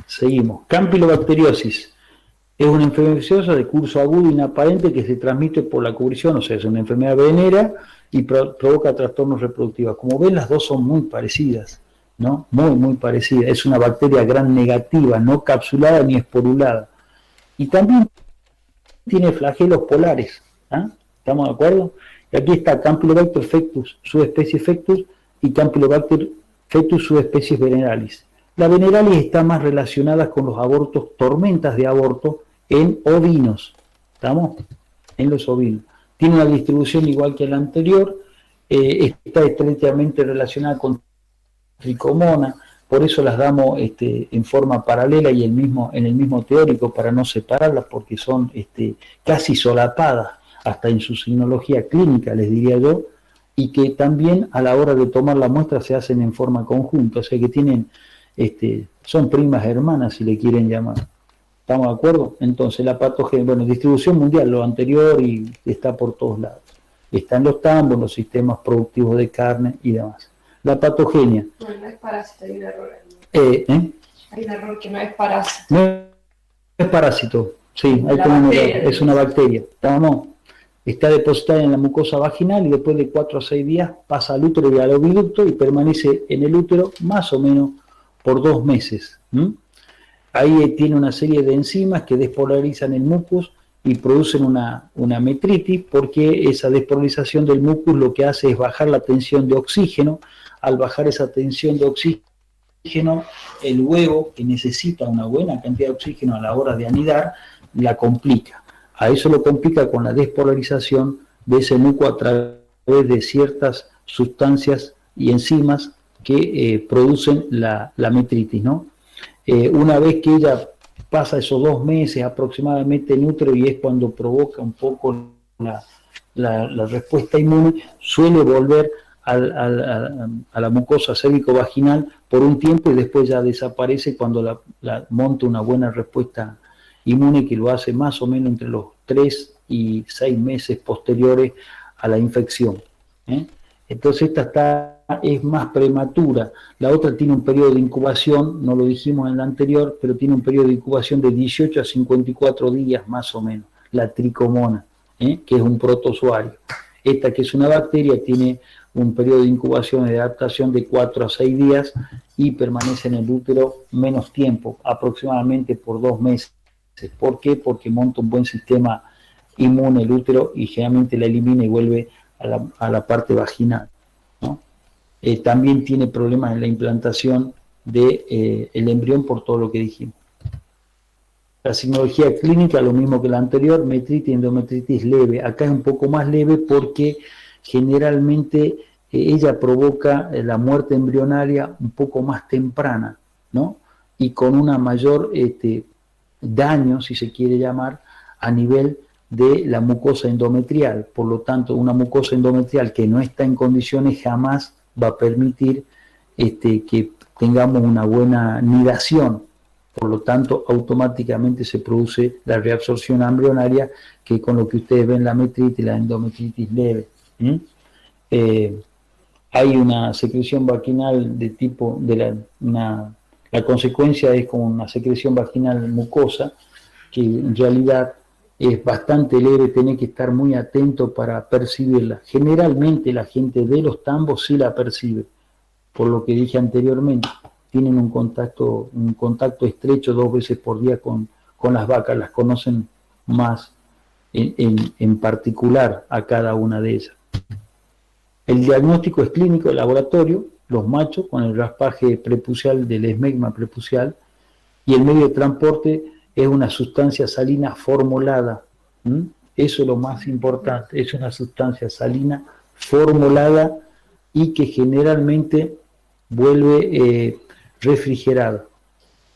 Seguimos. Campylobacteriosis. Es una enfermedad infecciosa de curso agudo inaparente que se transmite por la cubrición, o sea, es una enfermedad venera y provoca trastornos reproductivos. Como ven, las dos son muy parecidas, ¿no? Muy, muy parecidas. Es una bacteria gram negativa, no capsulada ni esporulada. Y también tiene flagelos polares, ¿ah? ¿Estamos de acuerdo? Y aquí está Campylobacter fectus, subespecie fectus, y Campylobacter fectus, subespecies veneralis. La veneralis está más relacionada con los abortos, tormentas de aborto en ovinos, ¿estamos? En los ovinos. Tiene una distribución igual que la anterior, está estrechamente relacionada con tricomona, por eso las damos en forma paralela y en el mismo teórico para no separarlas, porque son casi solapadas, hasta en su signología clínica, les diría yo, y que también a la hora de tomar la muestra se hacen en forma conjunta, o sea que tienen, son primas hermanas, si le quieren llamar. ¿Estamos de acuerdo? Entonces la patogenia, bueno, distribución mundial, lo anterior, y está por todos lados. Está en los tambos, en los sistemas productivos de carne y demás. La patogenia. No es parásito, hay un error ahí. Hay un error que no es parásito. No es parásito, sí, es una bacteria. ¿Estamos? Está depositada en la mucosa vaginal y después de 4 a 6 días pasa al útero y al oviducto y permanece en el útero más o menos por 2 meses. Ahí tiene una serie de enzimas que despolarizan el mucus y producen una metritis, porque esa despolarización del mucus lo que hace es bajar la tensión de oxígeno. Al bajar esa tensión de oxígeno, el huevo, que necesita una buena cantidad de oxígeno a la hora de anidar, la complica. A eso lo complica con la despolarización de ese muco a través de ciertas sustancias y enzimas que producen la metritis, ¿no? Una vez que ella pasa esos 2 meses aproximadamente en útero, y es cuando provoca un poco la respuesta inmune, suele volver a la mucosa cérvico-vaginal por un tiempo y después ya desaparece cuando monta una buena respuesta inmune, que lo hace más o menos entre los 3 y 6 meses posteriores a la infección. Entonces esta es más prematura. La otra tiene un periodo de incubación, no lo dijimos en la anterior, pero tiene un periodo de incubación de 18 a 54 días más o menos, la tricomona, que es un protozoario. Esta, que es una bacteria, tiene un periodo de incubación y de adaptación de 4 a 6 días y permanece en el útero menos tiempo, aproximadamente por 2 meses. ¿Por qué? Porque monta un buen sistema inmune el útero y generalmente la elimina y vuelve a la parte vaginal, ¿no? También tiene problemas en la implantación del embrión por todo lo que dijimos. La signología clínica, lo mismo que la anterior, metritis, endometritis leve. Acá es un poco más leve porque generalmente ella provoca la muerte embrionaria un poco más temprana, ¿no? Y con una mayor daño, si se quiere llamar, a nivel de la mucosa endometrial. Por lo tanto, una mucosa endometrial que no está en condiciones jamás va a permitir que tengamos una buena nidación. Por lo tanto, automáticamente se produce la reabsorción embrionaria, que con lo que ustedes ven la metritis, la endometritis leve. Hay una secreción vaginal de tipo, la consecuencia es como una secreción vaginal mucosa, que en realidad es bastante leve, tenés que estar muy atento para percibirla. Generalmente la gente de los tambos sí la percibe, por lo que dije anteriormente. Tienen un contacto estrecho 2 veces por día con las vacas, las conocen más en particular a cada una de ellas. El diagnóstico es clínico de laboratorio, los machos con el raspaje prepucial del esmegma prepucial, y el medio de transporte es una sustancia salina formulada. Eso es lo más importante, es una sustancia salina formulada y que generalmente vuelve refrigerada.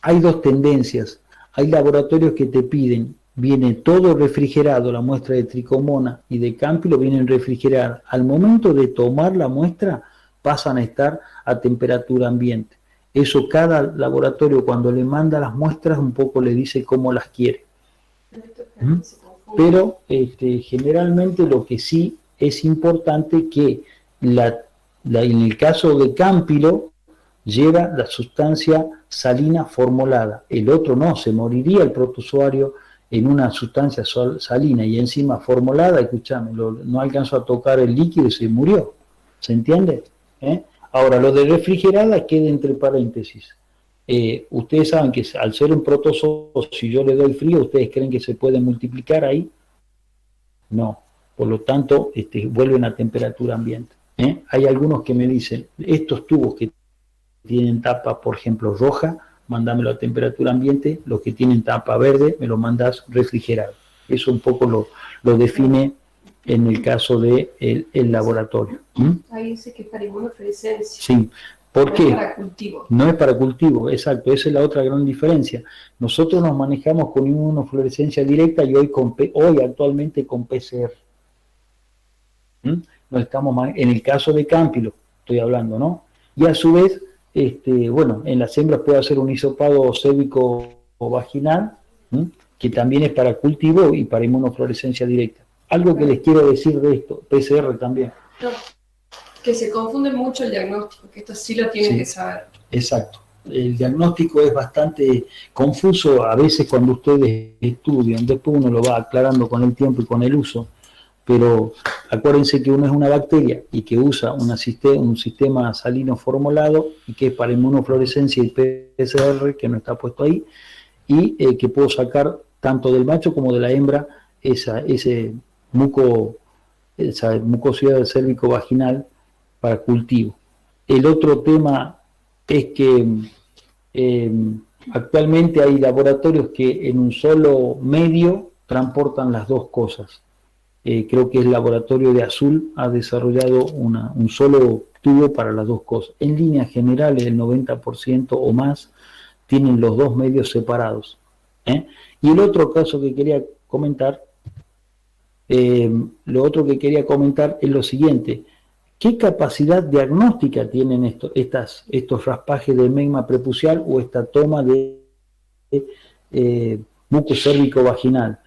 Hay 2 tendencias. Hay laboratorios que te piden, viene todo refrigerado, la muestra de tricomona y de cámpilo vienen refrigeradas. Al momento de tomar la muestra pasan a estar a temperatura ambiente. Eso cada laboratorio cuando le manda las muestras un poco le dice cómo las quiere. Pero generalmente lo que sí es importante que en el caso de cámpilo lleva la sustancia salina formulada. El otro no, se moriría el protozoario en una sustancia salina y encima formulada, escúchame, no alcanzó a tocar el líquido y se murió. ¿Se entiende? Ahora, lo de refrigerada queda entre paréntesis. Ustedes saben que al ser un protozoo, si yo le doy frío, ¿ustedes creen que se puede multiplicar ahí? No. Por lo tanto, vuelven a temperatura ambiente. Hay algunos que me dicen, estos tubos que tienen tapa, por ejemplo, roja, mándamelo a temperatura ambiente, los que tienen tapa verde, me lo mandas refrigerado. Eso un poco lo define en el caso del el laboratorio. Ahí dice que es para inmunofluorescencia. Sí. ¿Por qué? No es para cultivo. No es para cultivo, exacto. Esa es la otra gran diferencia. Nosotros nos manejamos con inmunofluorescencia directa y hoy actualmente con PCR. No estamos en el caso de Cámpilo, estoy hablando, ¿no? Y a su vez, bueno, en las hembras puede hacer un hisopado cévico o vaginal, que también es para cultivo y para inmunofluorescencia directa. Algo que les quiero decir de esto, PCR también. No, que se confunde mucho el diagnóstico, que esto sí lo tienen que saber. Exacto. El diagnóstico es bastante confuso a veces cuando ustedes estudian, después uno lo va aclarando con el tiempo y con el uso, pero acuérdense que uno es una bacteria y que usa un sistema salino formulado y que es para inmunofluorescencia y PCR, que no está puesto ahí, y que puedo sacar tanto del macho como de la hembra esa mucosidad cérvico vaginal para cultivo. El otro tema es que actualmente hay laboratorios que en un solo medio transportan las dos cosas. Creo que el laboratorio de Azul ha desarrollado un solo tubo para las dos cosas. En líneas generales, el 90% o más tienen los dos medios separados. Y el otro caso que quería comentar, es lo siguiente. ¿Qué capacidad diagnóstica tienen estos raspajes de megma prepucial o esta toma de muco cérvico vaginal?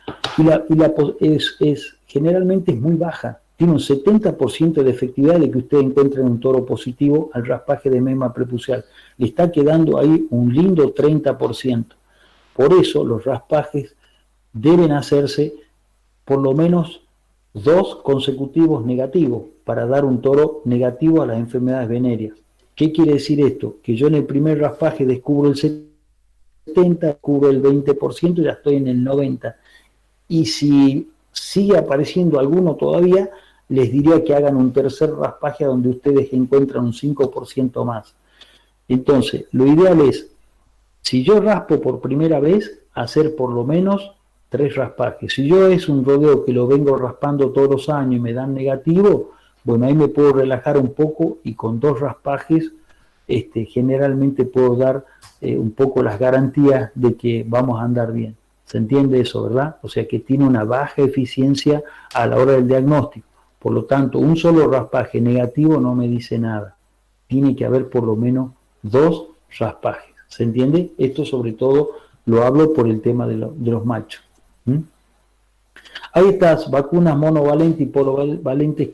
Generalmente es muy baja. Tiene un 70% de efectividad de que usted encuentre un toro positivo al raspaje de megma prepucial. Le está quedando ahí un lindo 30%. Por eso los raspajes deben hacerse por lo menos 2 consecutivos negativos para dar un toro negativo a las enfermedades venéreas. ¿Qué quiere decir esto? Que yo en el primer raspaje descubro el 70%, descubro el 20% y ya estoy en el 90%. Y si sigue apareciendo alguno todavía, les diría que hagan un tercer raspaje donde ustedes encuentran un 5% más. Entonces, lo ideal es, si yo raspo por primera vez, hacer por lo menos 3 raspajes. Si yo es un rodeo que lo vengo raspando todos los años y me dan negativo, bueno, ahí me puedo relajar un poco y con 2 raspajes generalmente puedo dar un poco las garantías de que vamos a andar bien. ¿Se entiende eso, verdad? O sea que tiene una baja eficiencia a la hora del diagnóstico. Por lo tanto, un solo raspaje negativo no me dice nada. Tiene que haber por lo menos 2 raspajes. ¿Se entiende? Esto sobre todo lo hablo por el tema de los machos. Hay estas vacunas monovalentes y polivalentes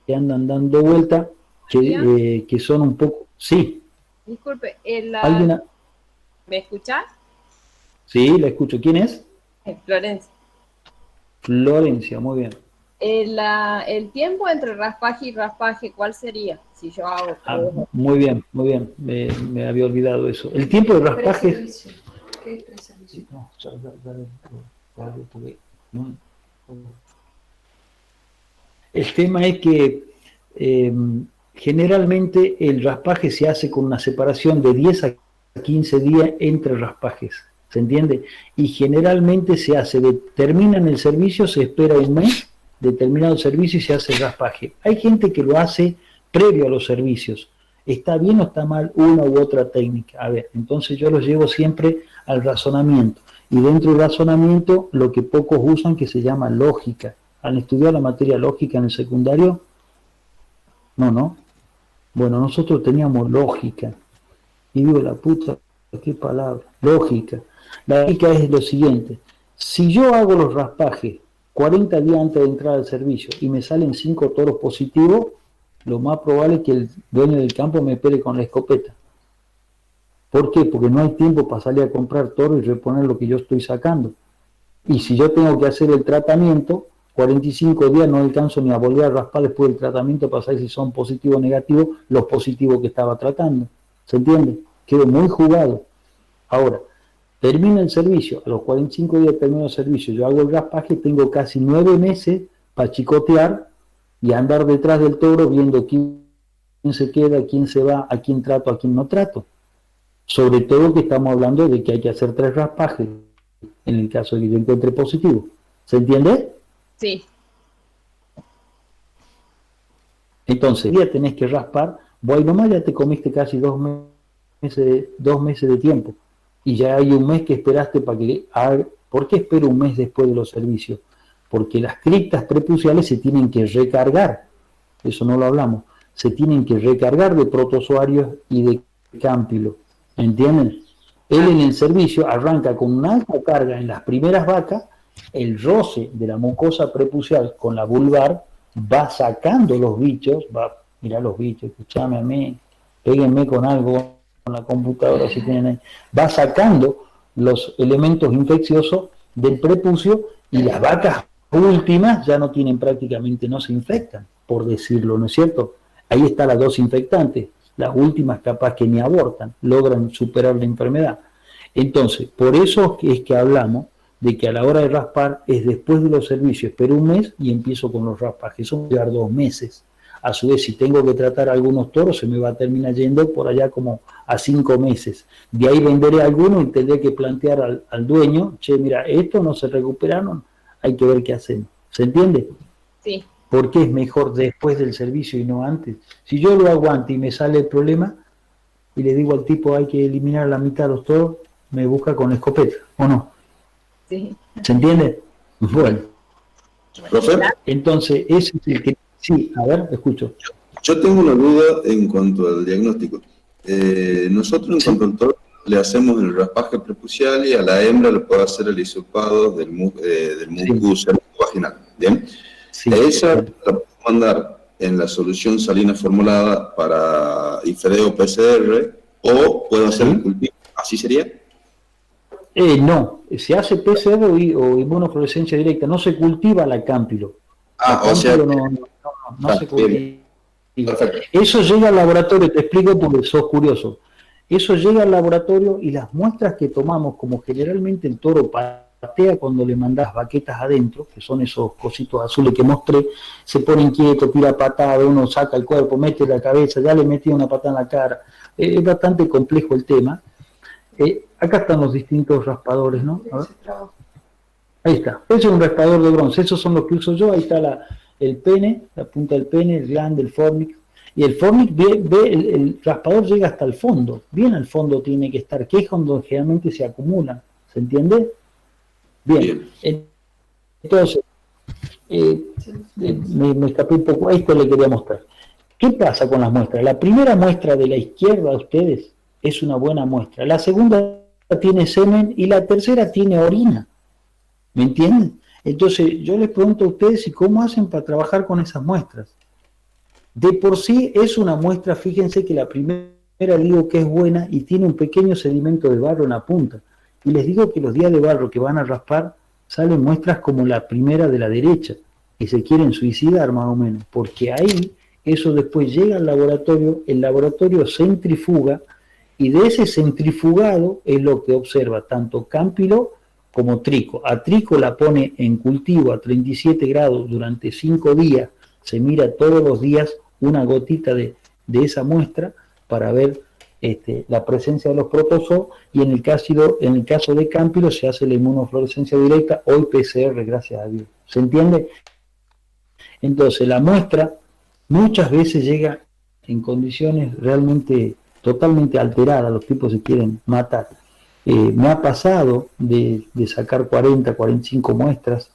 que andan dando vuelta, que son un poco... Sí. Disculpe, ¿me escuchás? Sí, la escucho. ¿Quién es? Florencia. Florencia, muy bien. El tiempo entre raspaje y raspaje, ¿cuál sería? Si yo hago... Muy bien, muy bien. Me había olvidado eso. El tiempo de raspaje... ¿Qué es preservicio? El tema es que generalmente el raspaje se hace con una separación de 10 a 15 días entre raspajes, ¿se entiende? Y generalmente se hace, terminan el servicio, se espera un mes de terminado el servicio y se hace el raspaje. Hay gente que lo hace previo a los servicios. ¿Está bien o está mal una u otra técnica? A ver, entonces yo los llevo siempre al razonamiento. Y dentro del razonamiento, lo que pocos usan, que se llama lógica. ¿Han estudiado la materia lógica en el secundario? No. Bueno, nosotros teníamos lógica. Y digo, la puta, qué palabra. Lógica. La lógica es lo siguiente. Si yo hago los raspajes 40 días antes de entrar al servicio y me salen 5 toros positivos, lo más probable es que el dueño del campo me pele con la escopeta. ¿Por qué? Porque no hay tiempo para salir a comprar toro y reponer lo que yo estoy sacando. Y si yo tengo que hacer el tratamiento, 45 días no alcanzo ni a volver a raspar después del tratamiento para saber si son positivos o negativos los positivos que estaba tratando. ¿Se entiende? Quedo muy jugado. Ahora, termina el servicio, a los 45 días termino el servicio, yo hago el raspaje, tengo casi 9 meses para chicotear y andar detrás del toro viendo quién se queda, quién se va, a quién trato, a quién no trato. Sobre todo que estamos hablando de que hay que hacer 3 raspajes en el caso de que yo encuentre positivo. ¿Se entiende? Sí. Entonces, ya tenés que raspar, vos nomás ya te comiste casi 2 meses de tiempo. Y ya hay un mes que esperaste para que haga. ¿Por qué espero un mes después de los servicios? Porque las criptas prepuciales se tienen que recargar. Eso no lo hablamos. Se tienen que recargar de protozoarios y de cámpilo. ¿Entienden? Él en el servicio arranca con una alta carga en las primeras vacas, el roce de la mucosa prepucial con la vulvar va sacando los bichos, mirá los bichos, escuchame a mí, péguenme con algo, con la computadora si tienen ahí, va sacando los elementos infecciosos del prepucio y las vacas últimas ya no tienen prácticamente, no se infectan, por decirlo, ¿no es cierto? Ahí está la dosis infectante. Las últimas capaz que ni abortan, logran superar la enfermedad. Entonces, por eso es que hablamos de que a la hora de raspar es después de los servicios, espero un mes y empiezo con los raspajes. Eso va a llevar 2 meses. A su vez, si tengo que tratar a algunos toros, se me va a terminar yendo por allá como a 5 meses. De ahí venderé algunos y tendré que plantear al dueño, che, mira, estos no se recuperaron, hay que ver qué hacen. ¿Se entiende? Sí. ¿Por qué es mejor después del servicio y no antes? Si yo lo hago antes y me sale el problema, y le digo al tipo hay que eliminar la mitad de los toros, me busca con escopeta, ¿o no? Sí. ¿Se entiende? Bueno. ¿Profe? Entonces, ese es el que... Sí, a ver, escucho. Yo tengo una duda en cuanto al diagnóstico. Nosotros en cuanto al toro le hacemos el raspaje prepucial y a la hembra le puedo hacer el hisopado del mucus vaginal, ¿bien? Sí, Esa la puedo mandar en la solución salina formulada para IFEDEO PCR o puedo hacer el cultivo. ¿Así sería? No, se hace PCR o inmunofluorescencia directa, no se cultiva la cámpilo. O sea, no se cultiva. Perfecto. Eso llega al laboratorio, te explico porque sos curioso. Eso llega al laboratorio y las muestras que tomamos, como generalmente el toro patea cuando le mandás baquetas adentro, que son esos cositos azules que mostré, se pone inquieto, tira patada, uno saca el cuerpo, mete la cabeza, ya le metí una patada en la cara. Es bastante complejo el tema. Acá están los distintos raspadores, ¿no? A ver. Ahí está. Ese es un raspador de bronce. Esos son los que uso yo. Ahí está el pene, la punta del pene, el glande, el fornix. Y el fornix el raspador llega hasta el fondo. Bien al fondo tiene que estar, que es donde generalmente se acumulan. ¿Se entiende? Bien. Entonces, me escapé un poco. Esto le quería mostrar. ¿Qué pasa con las muestras? La primera muestra de la izquierda de ustedes es una buena muestra. La segunda tiene semen y la tercera tiene orina. ¿Me entienden? Entonces, yo les pregunto a ustedes y cómo hacen para trabajar con esas muestras. De por sí es una muestra, fíjense que la primera digo que es buena y tiene un pequeño sedimento de barro en la punta. Y les digo que los días de barro que van a raspar salen muestras como la primera de la derecha, que se quieren suicidar más o menos, porque ahí eso después llega al laboratorio, el laboratorio centrifuga y de ese centrifugado es lo que observa tanto cámpilo como trico. A trico la pone en cultivo a 37 grados durante 5 días, se mira todos los días una gotita de esa muestra para ver la presencia de los protozoos y en el caso de cámpilo se hace la inmunofluorescencia directa, hoy PCR, gracias a Dios. ¿Se entiende? Entonces la muestra muchas veces llega en condiciones realmente totalmente alteradas, los tipos se quieren matar. Me ha pasado de sacar 40, 45 muestras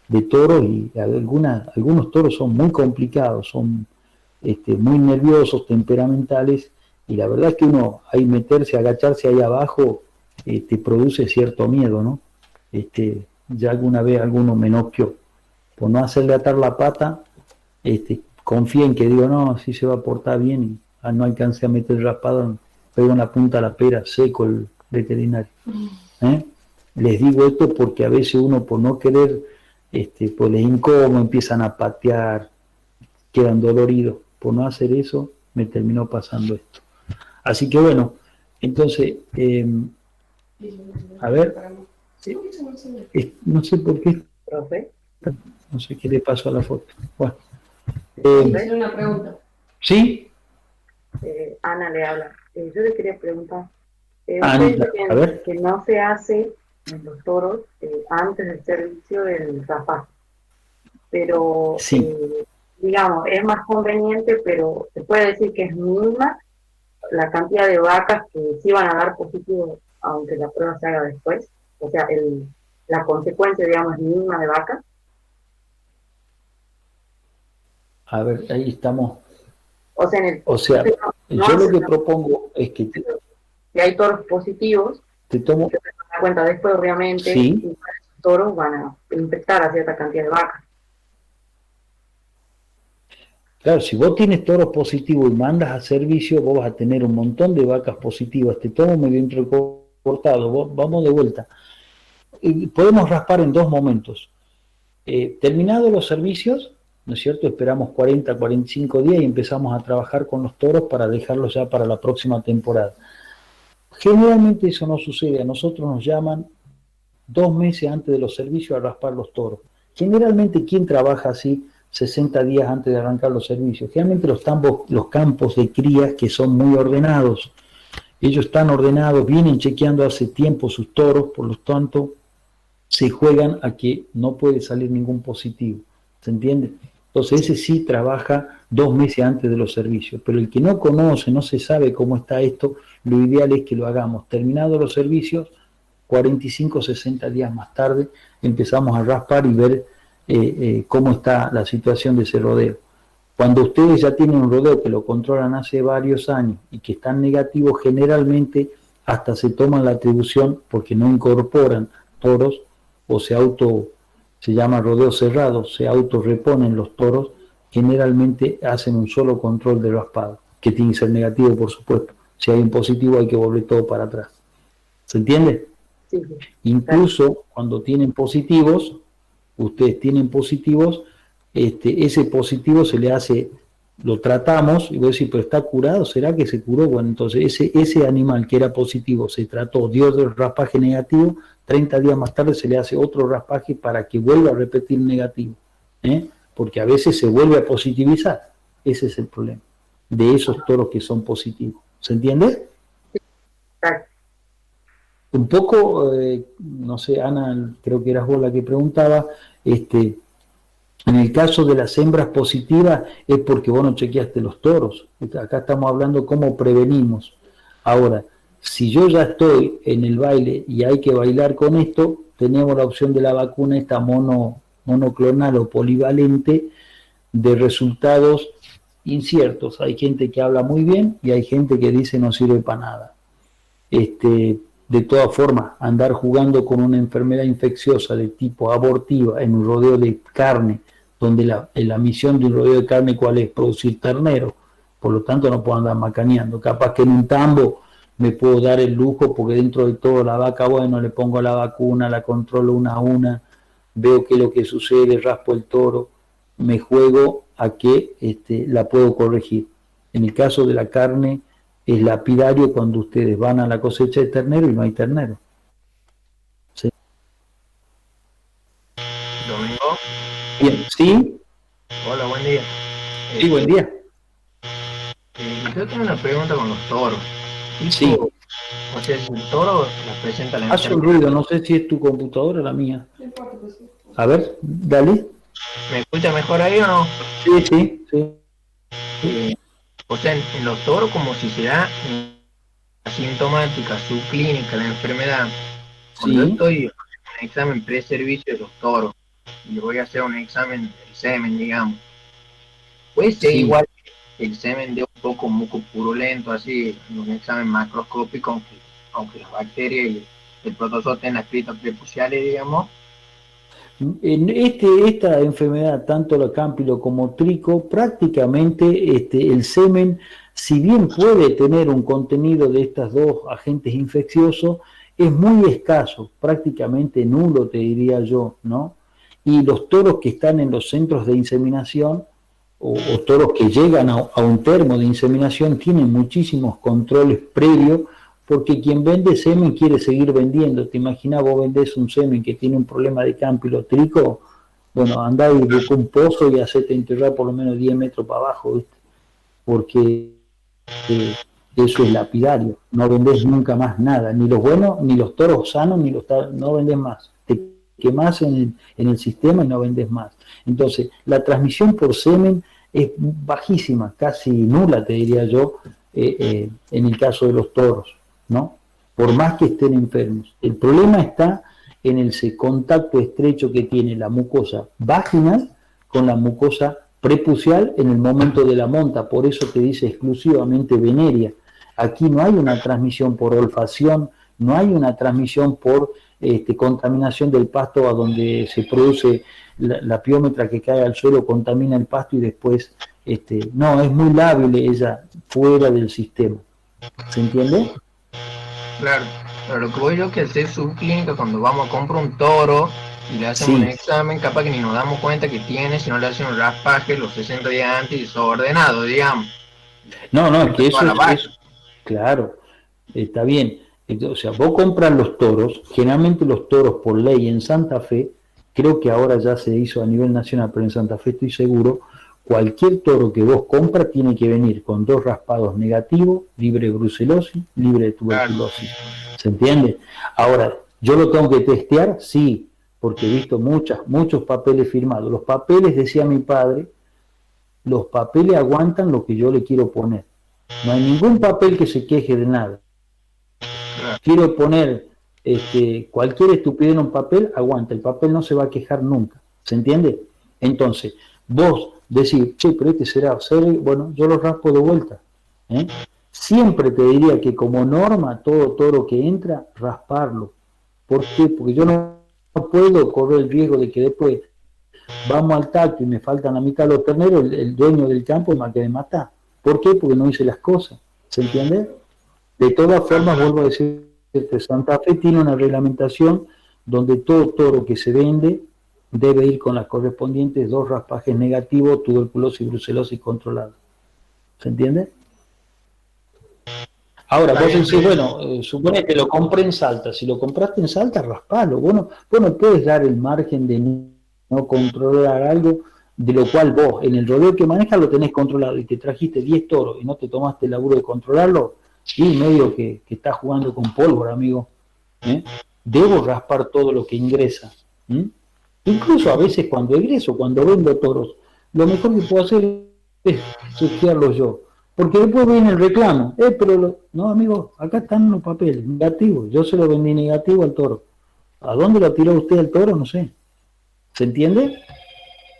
de toros y algunos toros son muy complicados, son muy nerviosos, temperamentales, y la verdad es que uno ahí meterse, agacharse ahí abajo, te produce cierto miedo, ¿no? Ya alguna vez alguno me noqueó, por no hacerle atar la pata, confía en que digo, no, si se va a portar bien, y no alcancé a meter el raspado, pego en la punta de la pera, seco el veterinario. Les digo esto porque a veces uno por no querer, pues les incómodo, empiezan a patear, quedan doloridos. Por no hacer eso, me terminó pasando esto. Así que bueno, entonces, a ver, no sé por qué, Profe, no sé qué le pasó a la foto. Bueno, una pregunta. ¿sí? Ana le habla. Yo le quería preguntar, Ana, ustedes a ver. que no se hace en los toros antes del servicio del rapaje, pero Sí. digamos, es más conveniente, pero se puede decir que es mínima la cantidad de vacas que sí van a dar positivo aunque la prueba se haga después, o sea, la consecuencia, digamos, es mínima de vacas. A ver, ahí estamos. O sea, Yo lo que propongo es que si hay toros positivos, te tomo. se da cuenta después, obviamente, Sí. y esos toros van a infectar a cierta cantidad de vacas. Claro, si vos tienes toros positivos y mandas a servicio, vos vas a tener un montón de vacas positivas. Te tomo medio entrecortado, vamos de vuelta. Podemos raspar en dos momentos. Terminados los servicios, ¿no es cierto? Esperamos 40, 45 días y empezamos a trabajar con los toros para dejarlos ya para la próxima temporada. Generalmente eso no sucede. A nosotros nos llaman 2 meses antes de los servicios a raspar los toros. Generalmente, ¿quién trabaja así 60 días antes de arrancar los servicios? Generalmente los campos de crías que son muy ordenados. Ellos están ordenados, vienen chequeando hace tiempo sus toros, por lo tanto, se juegan a que no puede salir ningún positivo. ¿Se entiende? Entonces ese sí trabaja 2 meses antes de los servicios, pero el que no conoce, no se sabe cómo está esto, lo ideal es que lo hagamos. Terminados los servicios, 45 o 60 días más tarde, empezamos a raspar y ver cómo está la situación de ese rodeo. Cuando ustedes ya tienen un rodeo que lo controlan hace varios años y que están negativos, generalmente hasta se toman la atribución porque no incorporan toros o se llama rodeo cerrado, se autorreponen los toros, generalmente hacen un solo control de raspado, que tiene que ser negativo, por supuesto. Si hay un positivo hay que volver todo para atrás. ¿Se entiende? Sí. Incluso cuando tienen positivos, ustedes tienen positivos, ese positivo se le hace, lo tratamos, y voy a decir, pero está curado, ¿será que se curó? Bueno, entonces ese animal que era positivo se trató, dio el raspaje negativo, 30 días más tarde se le hace otro raspaje para que vuelva a repetir negativo, porque a veces se vuelve a positivizar. Ese es el problema de esos toros que son positivos. ¿Se entiende? Un poco, no sé, Ana, creo que eras vos la que preguntaba, en el caso de las hembras positivas es porque vos no chequeaste los toros. Acá estamos hablando cómo prevenimos. Ahora, si yo ya estoy en el baile y hay que bailar con esto, tenemos la opción de la vacuna esta monoclonal o polivalente de resultados inciertos. Hay gente que habla muy bien y hay gente que dice no sirve para nada. De todas formas, andar jugando con una enfermedad infecciosa de tipo abortiva en un rodeo de carne, donde la misión de un rodeo de carne, ¿cuál es? Producir ternero. Por lo tanto, no puedo andar macaneando. Capaz que en un tambo me puedo dar el lujo, porque dentro de todo la vaca, bueno, le pongo la vacuna, la controlo una a una, veo qué es lo que sucede, raspo el toro, me juego a que la puedo corregir. En el caso de la carne, es lapidario cuando ustedes van a la cosecha de ternero y no hay ternero. ¿Sí? Domingo. Bien, ¿sí? Hola, buen día. Sí, buen día. Yo tengo una pregunta con los toros. Sí. O sea, si el toro la presenta la Hace un ruido, no sé si es tu computadora o la mía. A ver, dale. ¿Me escucha mejor ahí o no? Sí. O sea, en los toros como si se da asintomática, subclínica, la enfermedad. Cuando yo estoy en un examen pre-servicio de los toros y voy a hacer un examen del semen, digamos, puede ser igual que el semen de un poco muco purulento, así, en un examen macroscópico, aunque las bacterias y el protozoo tengan las criptas prepuciales, digamos. En esta enfermedad, tanto la cámpilo como trico, prácticamente el semen, si bien puede tener un contenido de estos dos agentes infecciosos, es muy escaso, prácticamente nulo, te diría yo, ¿no? Y los toros que están en los centros de inseminación, o toros que llegan a un termo de inseminación, tienen muchísimos controles previos, porque quien vende semen quiere seguir vendiendo. ¿Te imaginas vos vendés un semen que tiene un problema de campilotrico? Bueno, andá y busca un pozo y hacete enterrar por lo menos 10 metros para abajo, ¿viste? Porque eso es lapidario, no vendés nunca más nada, ni los buenos, ni los toros sanos, no vendés más, te quemás en el sistema y no vendés más. Entonces, la transmisión por semen es bajísima, casi nula, te diría yo, en el caso de los toros, ¿no? Por más que estén enfermos. El problema está en ese contacto estrecho que tiene la mucosa vaginal con la mucosa prepucial en el momento de la monta, por eso te dice exclusivamente venérea. Aquí no hay una transmisión por olfacción, no hay una transmisión por contaminación del pasto a donde se produce la piómetra que cae al suelo, contamina el pasto y después, no, es muy lábil ella fuera del sistema. ¿Se entiende? Claro, pero lo que voy yo que al ser subclínica, cuando vamos a comprar un toro y le hacemos un examen, capaz que ni nos damos cuenta que tiene, si no le hacen un raspaje los 60 días antes y desordenado, digamos. No, es que eso es, claro, está bien. O sea, vos compras los toros, generalmente los toros por ley en Santa Fe, creo que ahora ya se hizo a nivel nacional, pero en Santa Fe estoy seguro, cualquier toro que vos compras tiene que venir con 2 raspados negativos, libre de brucelosis, libre de tuberculosis. ¿Se entiende? Ahora, ¿yo lo tengo que testear? Sí, porque he visto muchos papeles firmados. Los papeles, decía mi padre, los papeles aguantan lo que yo le quiero poner. No hay ningún papel que se queje de nada. Quiero poner cualquier estupidez en un papel, aguanta, el papel no se va a quejar nunca. ¿Se entiende? Entonces, vos decís, che, pero será serio, bueno, yo lo raspo de vuelta. Siempre te diría que como norma, todo toro que entra, rasparlo. ¿Por qué? Porque yo no puedo correr el riesgo de que después vamos al tacto y me faltan la mitad de los terneros, el dueño del campo me quiere matar. ¿Por qué? Porque no hice las cosas. ¿Se entiende? De todas formas, vuelvo a decir que Santa Fe tiene una reglamentación donde todo toro que se vende debe ir con las correspondientes 2 raspajes negativos, tuberculosis y brucelosis controlada. ¿Se entiende? Ahora, vos decís, bueno, supone que lo compré en Salta. Si lo compraste en Salta, raspalo. Vos no puedes dar el margen de no controlar algo de lo cual vos, en el rodeo que manejas, lo tenés controlado y te trajiste 10 toros y no te tomaste el laburo de controlarlo, y medio que estás jugando con pólvora, amigo. Debo raspar todo lo que ingresa. Incluso a veces cuando egreso, cuando vendo toros, lo mejor que puedo hacer es chequearlos yo. Porque después viene el reclamo. No, amigo, acá están los papeles, negativos. Yo se lo vendí negativo al toro. ¿A dónde lo tiró usted al toro? No sé. ¿Se entiende?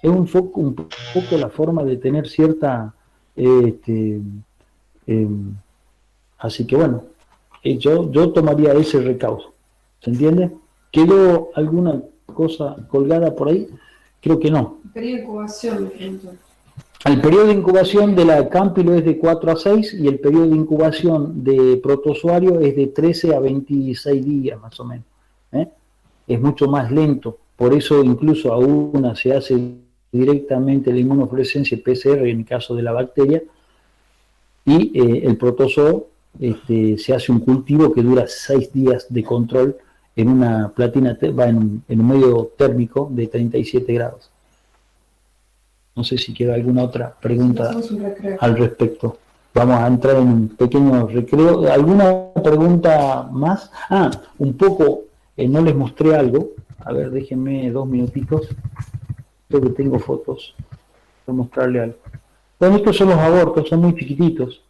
Es un poco la forma de tener cierta... así que bueno, yo tomaría ese recaudo. ¿Se entiende? ¿Quedó alguna cosa colgada por ahí? Creo que no. El periodo de incubación, me pregunto. El periodo de incubación de la cámpilo es de 4 a 6 y el periodo de incubación de protozoario es de 13 a 26 días más o menos. Es mucho más lento, por eso incluso a una se hace directamente la inmunofluorescencia PCR en el caso de la bacteria y el protozoo se hace un cultivo que dura 6 días de control en una platina, en un medio térmico de 37 grados. No sé si queda alguna otra pregunta al respecto. Vamos a entrar en un pequeño recreo. ¿Alguna pregunta más? Un poco, no les mostré algo. A ver, déjenme 2 minutitos. Creo que tengo fotos. Voy a mostrarle algo. Bueno, estos son los abortos, son muy chiquititos.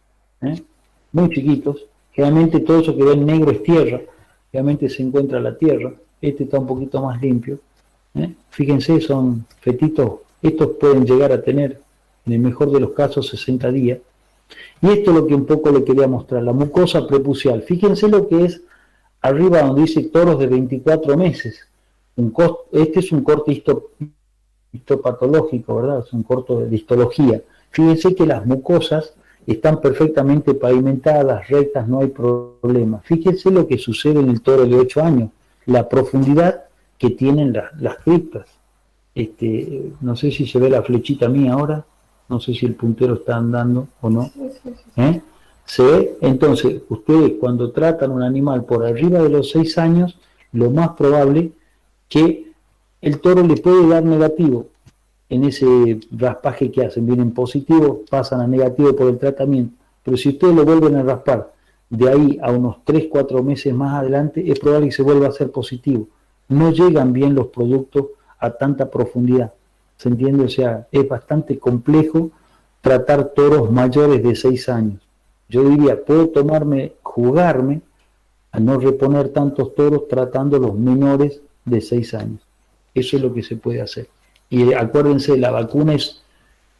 Muy chiquitos. Generalmente todo eso que ven negro es tierra. Generalmente se encuentra la tierra. Este está un poquito más limpio. Fíjense, son fetitos. Estos pueden llegar a tener, en el mejor de los casos, 60 días. Y esto es lo que un poco le quería mostrar, la mucosa prepucial. Fíjense lo que es arriba donde dice toros de 24 meses. Este es un corte histopatológico, ¿verdad? Es un corte de histología. Fíjense que las mucosas están perfectamente pavimentadas, rectas, no hay problema. Fíjense lo que sucede en el toro de 8 años, la profundidad que tienen las criptas. No sé si se ve la flechita mía ahora, no sé si el puntero está andando o no. ¿Se ve? Entonces, ustedes cuando tratan un animal por arriba de los 6 años, lo más probable que el toro le puede dar negativo en ese raspaje que hacen. Vienen positivos, pasan a negativo por el tratamiento. Pero si ustedes lo vuelven a raspar de ahí a unos 3-4 meses más adelante, es probable que se vuelva a ser positivo. No llegan bien los productos a tanta profundidad. ¿Se entiende? O sea, es bastante complejo tratar toros mayores de 6 años. Yo diría, puedo jugarme a no reponer tantos toros tratando los menores de 6 años. Eso es lo que se puede hacer. Y acuérdense, la vacuna es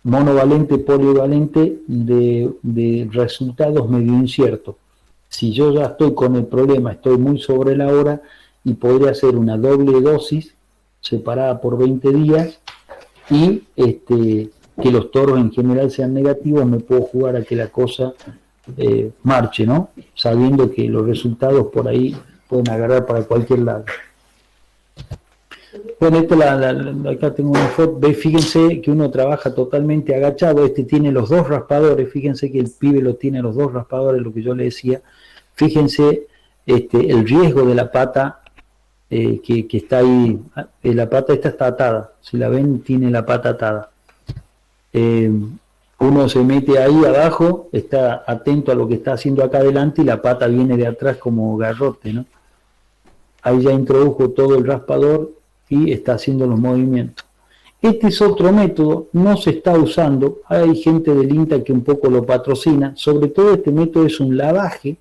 monovalente, polivalente, de resultados medio inciertos. Si yo ya estoy con el problema, estoy muy sobre la hora y podría hacer una doble dosis separada por 20 días y que los toros en general sean negativos, me puedo jugar a que la cosa marche, ¿no? Sabiendo que los resultados por ahí pueden agarrar para cualquier lado. Bueno, acá tengo una foto. Fíjense que uno trabaja totalmente agachado. Tiene los 2 raspadores. Fíjense que el pibe lo tiene los 2 raspadores, lo que yo le decía. Fíjense el riesgo de la pata que está ahí. La pata esta está atada. Si la ven, tiene la pata atada. Uno se mete ahí abajo, está atento a lo que está haciendo acá adelante y la pata viene de atrás como garrote, ¿no? Ahí ya introdujo todo el raspador y está haciendo los movimientos. Este es otro método, no se está usando, hay gente del INTA que un poco lo patrocina, sobre todo este método es un lavaje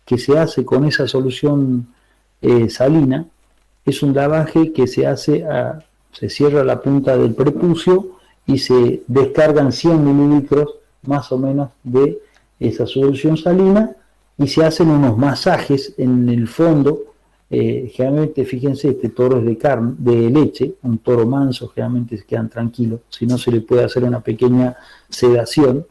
que se hace con esa solución salina, es un lavaje que se hace, se cierra la punta del prepucio y se descargan 100 mililitros más o menos de esa solución salina y se hacen unos masajes en el fondo. Generalmente, fíjense, este toro es de leche, un toro manso, generalmente se quedan tranquilos, si no se le puede hacer una pequeña sedación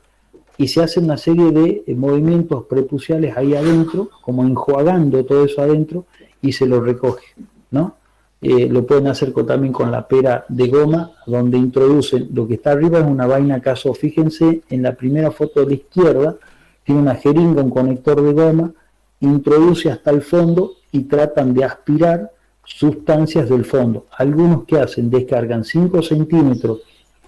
y se hace una serie de movimientos prepuciales ahí adentro, como enjuagando todo eso adentro y se lo recoge, ¿no? Lo pueden hacer también con la pera de goma, donde introducen, lo que está arriba es una vaina caso, fíjense en la primera foto de la izquierda, tiene una jeringa, un conector de goma, introduce hasta el fondo y tratan de aspirar sustancias del fondo. Algunos que hacen, descargan 5 centímetros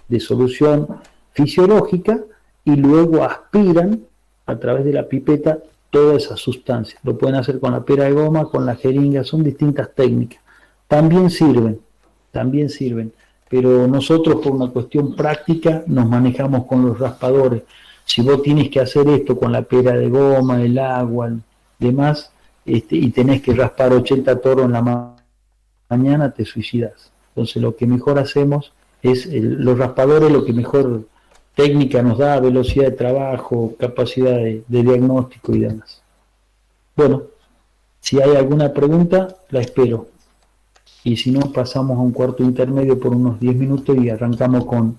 de solución fisiológica y luego aspiran a través de la pipeta toda esa sustancia. Lo pueden hacer con la pera de goma, con la jeringa, son distintas técnicas. También sirven, pero nosotros por una cuestión práctica nos manejamos con los raspadores. Si vos tienes que hacer esto con la pera de goma, el agua, demás, y tenés que raspar 80 toros en la mañana, te suicidas. Entonces lo que mejor hacemos es, los raspadores lo que mejor técnica nos da, velocidad de trabajo, capacidad de diagnóstico y demás. Bueno, si hay alguna pregunta, la espero. Y si no, pasamos a un cuarto intermedio por unos 10 minutos y arrancamos con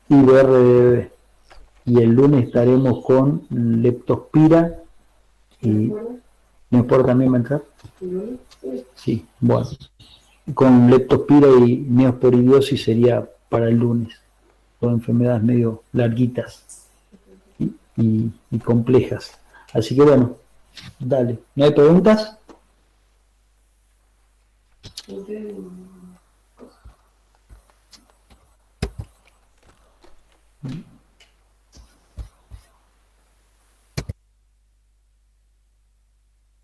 IBRDB. Y el lunes estaremos con leptospira y... ¿Neospora también va a entrar? Sí, bueno. Con leptospira y neosporidiosis sería para el lunes. Son enfermedades medio larguitas y complejas. Así que bueno, dale. ¿No hay preguntas?